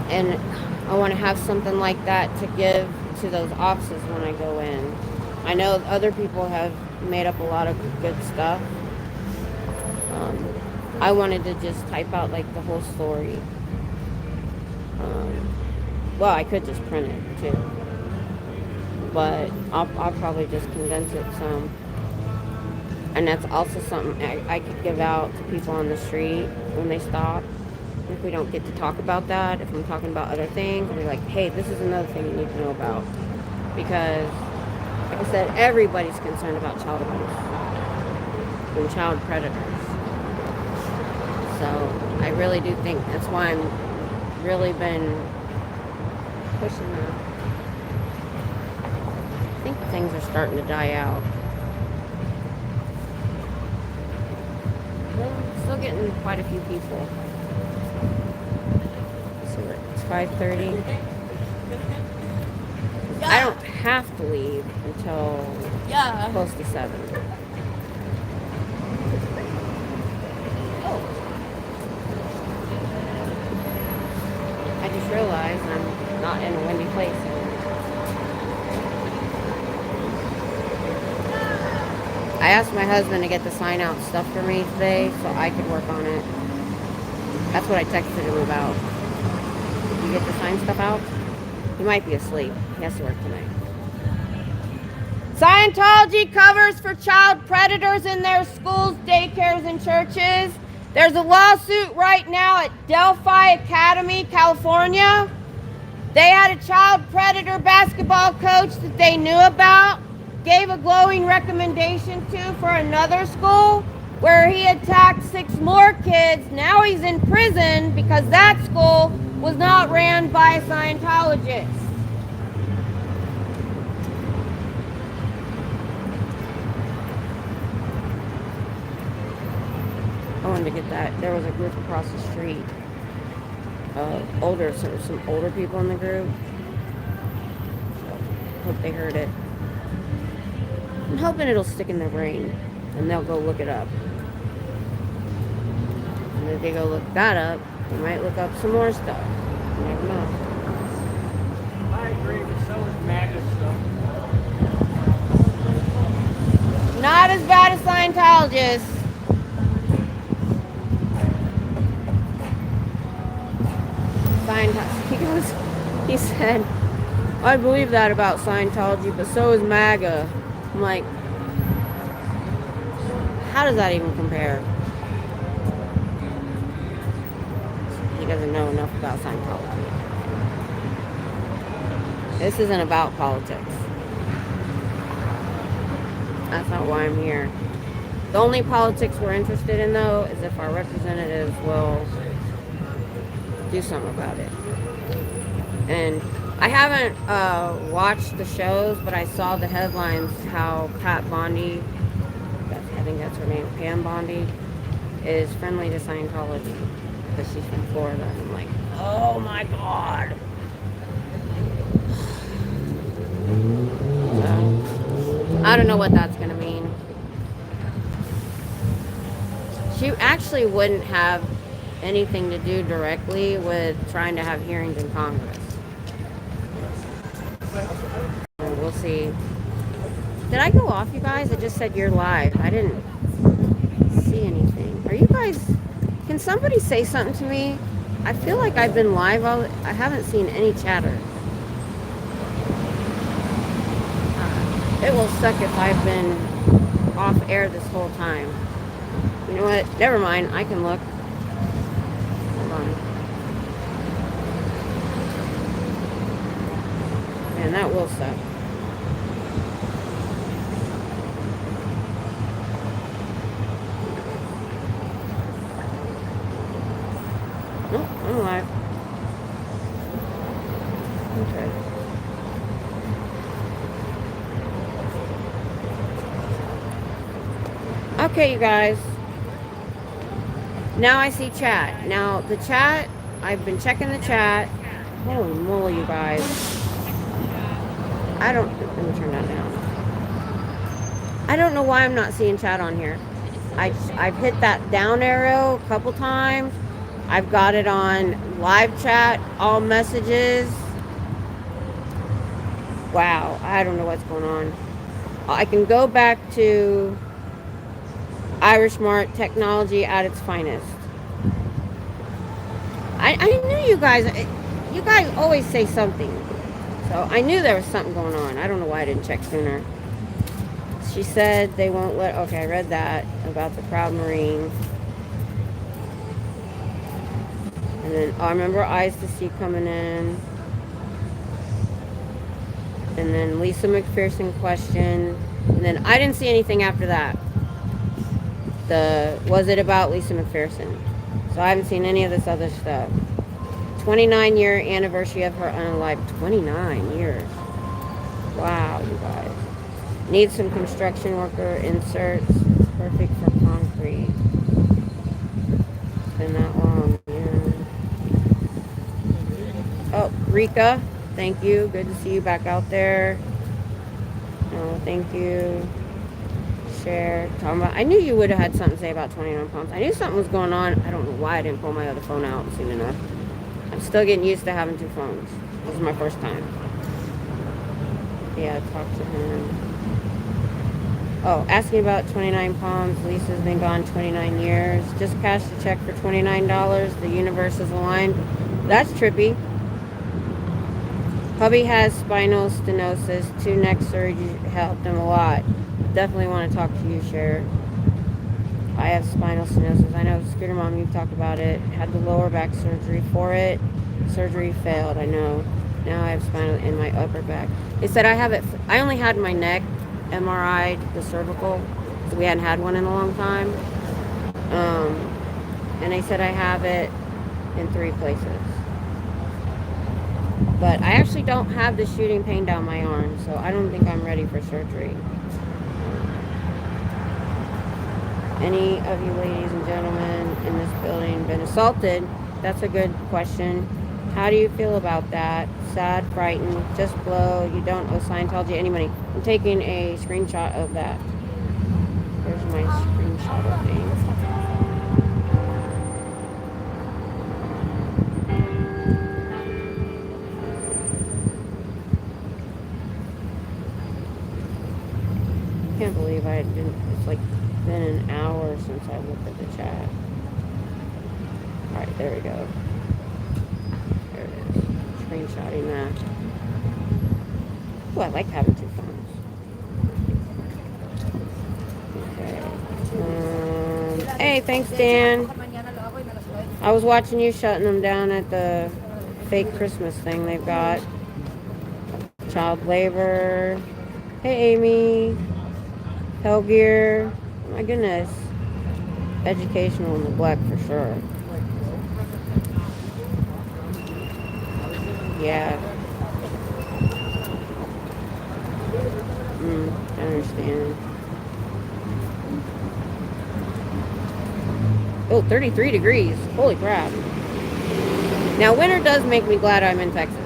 And I want to have something like that to give to those offices when I go in. I know other people have made up a lot of good stuff. I wanted to just type out like the whole story. Well, I could just print it too, but I'll probably just condense it some. And that's also something I could give out to people on the street when they stop. If we don't get to talk about that, if I'm talking about other things, I'll be like, hey, this is another thing you need to know about. Because, like I said, everybody's concerned about child abuse and child predators. So I really do think that's why I'm really been pushing that. I think things are starting to die out. Well, still getting quite a few people. So it's 5:30. I don't have to leave until close to 7. I just realized I'm not in a windy place anymore. I asked my husband to get the sign out stuff for me today so I could work on it. That's what I texted him about. Did you get the sign stuff out? He might be asleep. He has to work tonight. Scientology covers for child predators in their schools, daycares, and churches. There's a lawsuit right now at Delphi Academy, California. They had a child predator basketball coach that they knew about, gave a glowing recommendation to for another school where he attacked 6 more kids. Now he's in prison because that school was not ran by a Scientologist. I wanted to get that. There was a group across the street. Some older people in the group. So, hope they heard it. I'm hoping it'll stick in their brain and they'll go look it up. And if they go look that up, they might look up some more stuff. You never know. I agree, but so is MAGA stuff. Not as bad as Scientologists. He said, I believe that about Scientology, but so is MAGA. I'm like, how does that even compare? He doesn't know enough about Scientology. This isn't about politics. That's not why I'm here. The only politics we're interested in, though, is if our representatives will do something about it. And I haven't watched the shows, but I saw the headlines how Pat Bondi, I think that's her name, Pam Bondi, is friendly to Scientology because she's from Florida. And I'm like, oh my God. So, I don't know what that's going to mean. She actually wouldn't have anything to do directly with trying to have hearings in Congress. We'll see. Did I go off, you guys? It just said you're live. I didn't see anything. Are you guys... Can somebody say something to me? I feel like I've been live all... I haven't seen any chatter. It will suck if I've been off air this whole time. You know what? Never mind. I can look. Hold on. Man, that will suck. Nope, I'm alive. Okay. Okay, you guys. Now I see chat. Now, the chat, I've been checking the chat. Holy moly, you guys. Let me turn that down. I don't know why I'm not seeing chat on here. I've hit that down arrow a couple times. I've got it on live chat, all messages. Wow, I don't know what's going on. I can go back to Irish Mart technology at its finest. I knew you guys always say something. So I knew there was something going on. I don't know why I didn't check sooner. She said they won't let, okay, I read that about the Proud Marine. And then, I remember Eyes to See coming in. And then Lisa McPherson question. And then I didn't see anything after that. Was it about Lisa McPherson? So I haven't seen any of this other stuff. 29-year anniversary of her unalived. 29 years. Wow, you guys. Need some construction worker inserts. Perfect for concrete. It's been that long, yeah. Oh, Rika, thank you. Good to see you back out there. Oh, thank you. Share. Talking about, I knew you would have had something to say about 29 pounds. I knew something was going on. I don't know why I didn't pull my other phone out soon enough. I'm still getting used to having two phones. This is my first time. Yeah, talk to him. Oh, asking about 29 pounds. Lisa's been gone 29 years. Just cashed a check for $29. The universe is aligned. That's trippy. Hubby has spinal stenosis. 2 neck surgeries helped him a lot. Definitely want to talk to you, Cher. I have spinal stenosis. I know, Scooter Mom, you've talked about it. Had the lower back surgery for it. Surgery failed, I know. Now I have spinal in my upper back. They said I have it. I only had my neck MRI'd, the cervical. So we hadn't had one in a long time. And they said I have it in 3 places. But I actually don't have the shooting pain down my arm, so I don't think I'm ready for surgery. Any of you ladies and gentlemen in this building been assaulted? That's a good question. How do you feel about that? Sad, frightened, just blow. You don't owe Scientology any money. I'm taking a screenshot of that. Here's my screenshot of things. Can't believe I didn't. It's like been an hour since I looked at the chat. Alright, there we go. There it is. Screenshotting that. Ooh, I like having two phones. Okay. Hey, thanks, Dan. I was watching you shutting them down at the fake Christmas thing they've got. Child labor. Hey, Amy. Hell gear. Oh my goodness. Educational neglect for sure. Yeah. I understand. Oh, 33 degrees. Holy crap. Now, winter does make me glad I'm in Texas.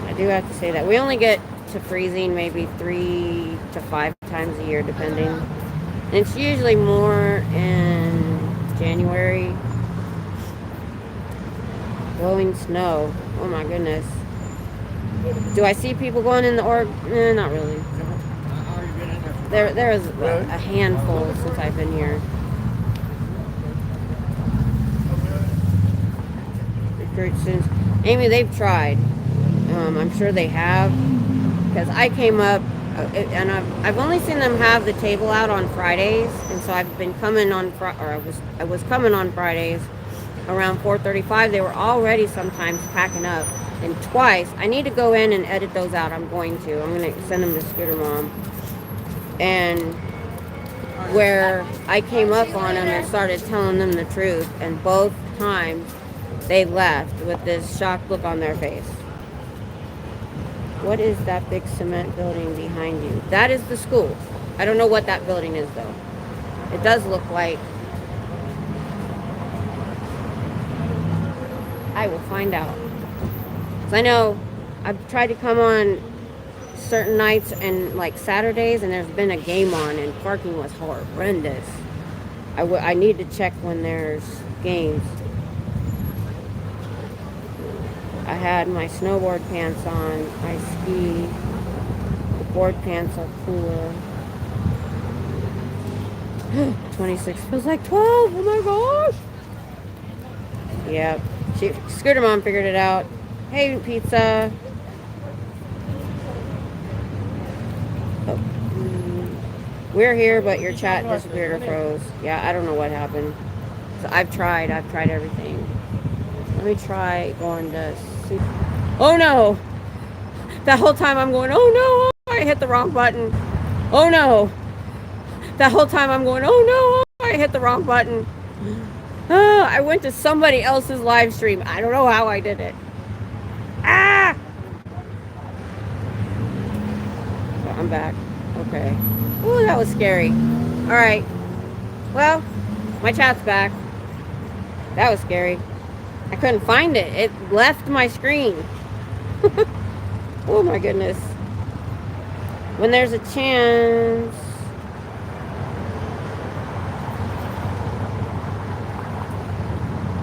I do have to say that. We only get to freezing maybe 3 to 5 times a year, depending. And it's usually more in January. Blowing snow. Oh my goodness. Do I see people going in the org? Not really. There is a handful since I've been here. Recruit students. Amy, they've tried. I'm sure they have. Because I came up, and I've only seen them have the table out on Fridays, and so I've been coming on, I was coming on Fridays around 4:35. They were already sometimes packing up, and twice. I need to go in and edit those out. I'm going to send them to Scooter Mom. And where I came up on them and started telling them the truth, and both times they left with this shocked look on their face. What is that big cement building behind you? That is the school. I don't know what that building is though. It does look like. I will find out. 'Cause I know I've tried to come on certain nights and like Saturdays, and there's been a game on and parking was horrendous. I need to check when there's games. I had my snowboard pants on, I ski, the board pants are cooler. 26 feels like 12, oh my gosh. Yep, Scooter Mom figured it out. Hey, pizza. Oh. We're here, but your chat disappeared or froze. Yeah, I don't know what happened. So I've tried everything. Let me try going to see. Oh no! That whole time I'm going, oh no, I hit the wrong button. Oh no! That whole time I'm going, oh no, I hit the wrong button. I went to somebody else's live stream. I don't know how I did it. Ah! So I'm back. Okay. Ooh, that was scary. Alright. Well, my chat's back. That was scary. I couldn't find it. It left my screen. Oh my goodness. When there's a chance.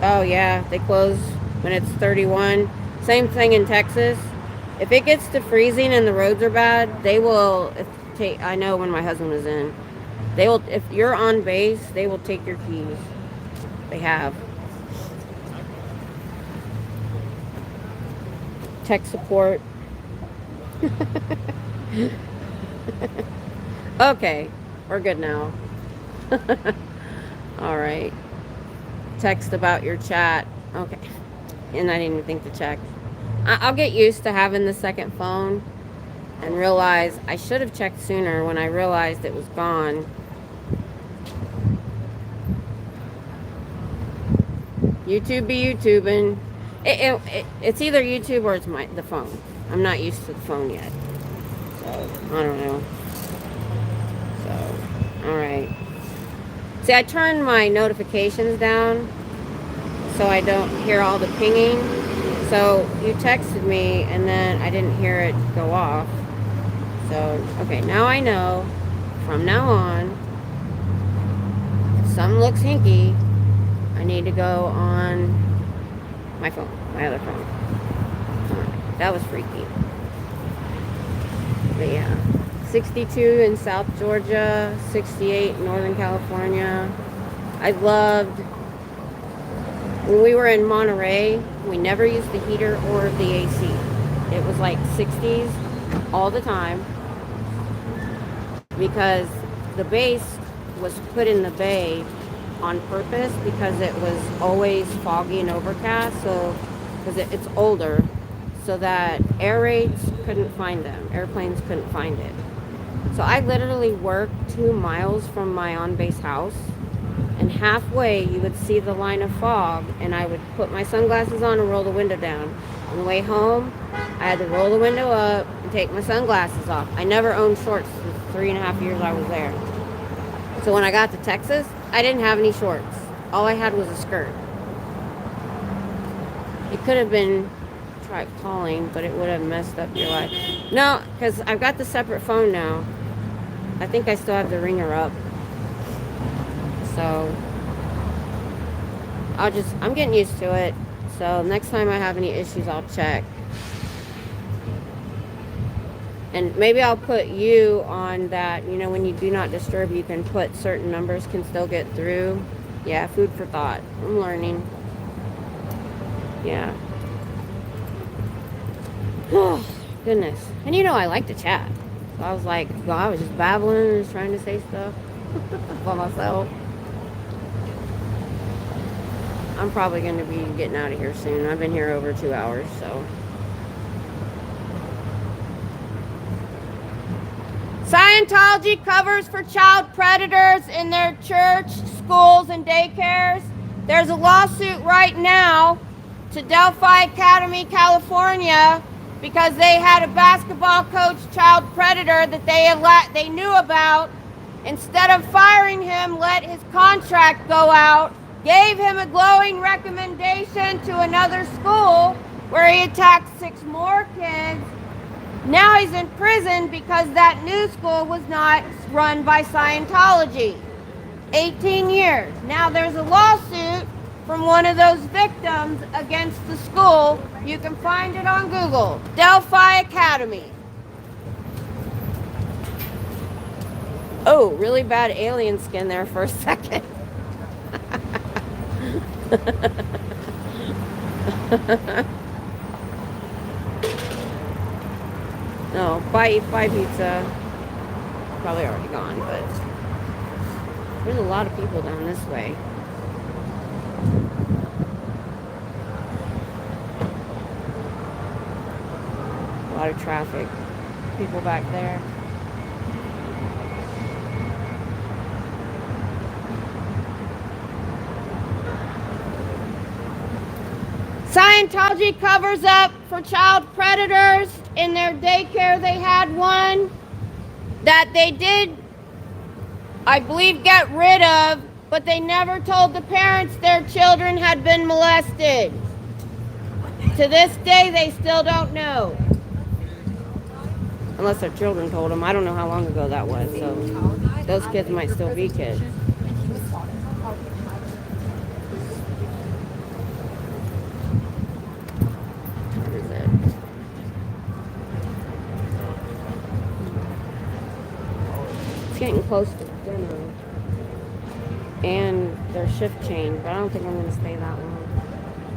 Oh yeah, they close when it's 31. Same thing in Texas. If it gets to freezing and the roads are bad, they will I know when my husband was in. They will, if you're on base, they will take your keys. They have. Tech support. Okay, we're good now. All right. Text about your chat. Okay. And I didn't even think to check. I'll get used to having the second phone and realize I should have checked sooner when I realized it was gone. YouTube be YouTubing. It's either YouTube or it's the phone. I'm not used to the phone yet. So, I don't know. So, alright. See, I turned my notifications down so I don't hear all the pinging. So, you texted me and then I didn't hear it go off. So, okay, now I know from now on, if something looks hinky, I need to go on my phone, my other phone. Alright, that was freaky. But yeah, 62 in South Georgia, 68 in Northern California. I loved, when we were in Monterey, we never used the heater or the AC. it was like 60s all the time because the base was put in the bay on purpose because it was always foggy and overcast, so because it's older, so that air raids couldn't find them, airplanes couldn't find it. So I literally worked 2 miles from my on-base house, and halfway you would see the line of fog, and I would put my sunglasses on and roll the window down. On the way home, I had to roll the window up and take my sunglasses off. I never owned shorts the 3.5 years I was there. So when I got to Texas, I didn't have any shorts. All I had was a skirt. It could have been tried calling, but it would have messed up your life. No, because I've got the separate phone now. I think I still have the ringer up. So I'm getting used to it. So next time I have any issues, I'll check. And maybe I'll put you on that, you know, when you do not disturb, you can put certain numbers can still get through. Yeah, food for thought. I'm learning. Yeah. Oh, goodness. And you know, I like to chat. So I was like, well, I was just babbling and just trying to say stuff by myself. I'm probably going to be getting out of here soon. I've been here over 2 hours, so. Scientology covers for child predators in their church, schools, and daycares. There's a lawsuit right now to Delphi Academy, California, because they had a basketball coach child predator that they knew about. Instead of firing him, let his contract go out, gave him a glowing recommendation to another school where he attacked 6 more kids. Now he's in prison because that new school was not run by Scientology. 18 years. Now there's a lawsuit from one of those victims against the school. You can find it on Google. Delphi Academy. Oh, really bad alien skin there for a second. No, buy pizza. Probably already gone, but there's a lot of people down this way. A lot of traffic. People back there. Scientology covers up for child predators. In their daycare, they had one that they did, I believe, get rid of, but they never told the parents their children had been molested. To this day, they still don't know. Unless their children told them. I don't know how long ago that was, so those kids might still be kids. Getting close to dinner and their shift change, but I don't think I'm going to stay that long.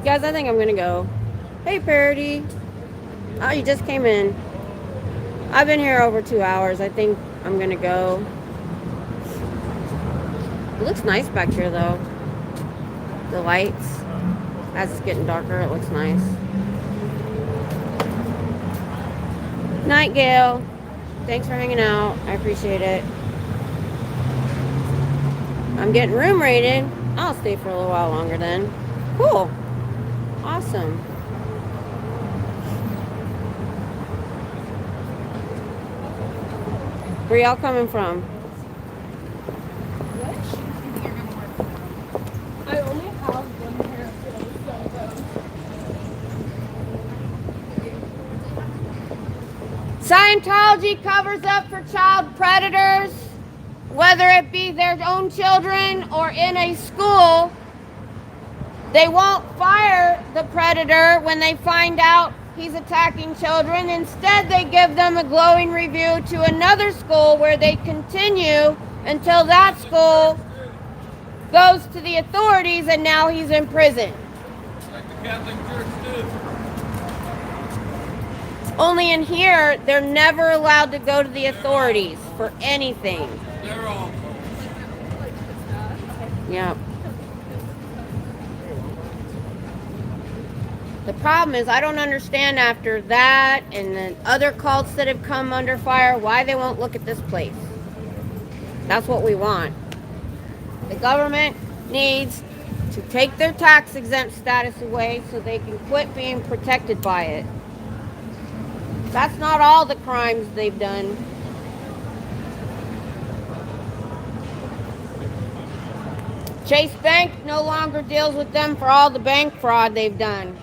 Guys, I think I'm going to go. Hey, Parody. Oh, you just came in. I've been here over 2 hours. I think I'm going to go. It looks nice back here, though. The lights. As it's getting darker, it looks nice. Night, Gail. Thanks for hanging out. I appreciate it. I'm getting room rated. I'll stay for a little while longer then. Cool. Awesome. Where y'all coming from? I only have one pair of Scientology covers up for child predators, whether it be their own children or in a school. They won't fire the predator when they find out he's attacking children. Instead, they give them a glowing review to another school where they continue until that school goes to the authorities and now he's in prison. Like the Catholic Church Only in here, they're never allowed to go to the authorities for anything. Yep. The problem is I don't understand after that and the other cults that have come under fire why they won't look at this place. That's what we want. The government needs to take their tax exempt status away so they can quit being protected by it. That's not all the crimes they've done. Chase Bank no longer deals with them for all the bank fraud they've done.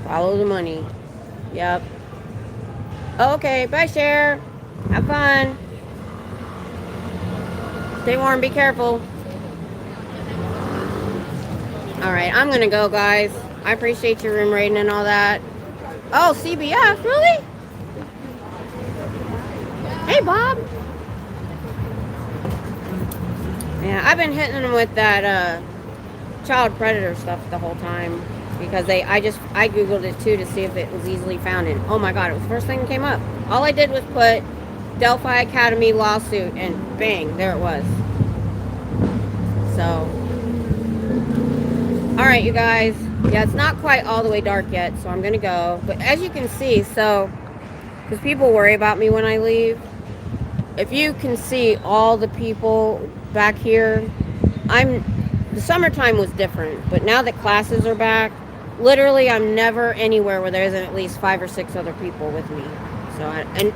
Follow the money. Yep. Okay, bye, Cher. Have fun. Stay warm, be careful. Alright, I'm gonna go, guys. I appreciate your room rating and all that. Oh, CBF, really? Hey, Bob. Yeah, I've been hitting them with that child predator stuff the whole time. Because I Googled it too to see if it was easily found. And oh my God, it was the first thing that came up. All I did was put Delphi Academy lawsuit and bang, there it was. So, alright, you guys. Yeah, it's not quite all the way dark yet, so I'm going to go. But as you can see, because people worry about me when I leave. If you can see all the people back here, the summertime was different. But now that classes are back, literally I'm never anywhere where there isn't at least 5 or 6 other people with me. So,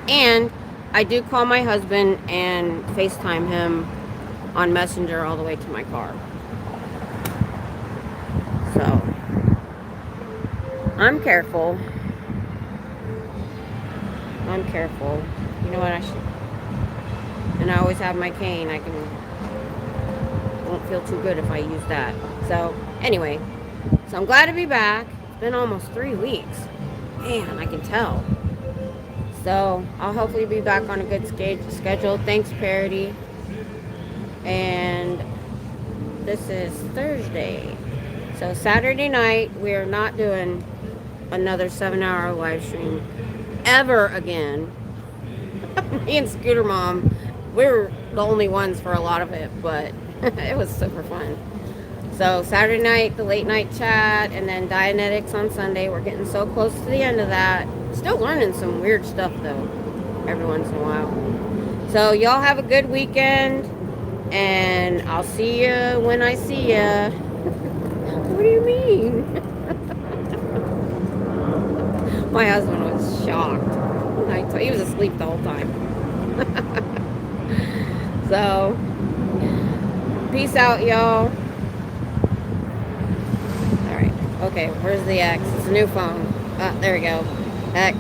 and I do call my husband and FaceTime him on Messenger all the way to my car. So, I'm careful. I'm careful. You know what, and I always have my cane. Won't feel too good if I use that. So, anyway. So, I'm glad to be back. It's been almost 3 weeks. Man, I can tell. So, I'll hopefully be back on a good schedule. Thanks, Parody. And this is Thursday. So, Saturday night, we're not doing another 7-hour live stream ever again. Me and Scooter Mom, we were the only ones for a lot of it, but it was super fun. So Saturday night, the late night chat, and then Dianetics on Sunday. We're getting so close to the end of that. Still learning some weird stuff though, every once in a while. So y'all have a good weekend, and I'll see you when I see you. What do you mean? My husband was shocked. He was asleep the whole time. So, peace out, y'all. Alright, okay, where's the X? It's a new phone. Ah, there we go. X.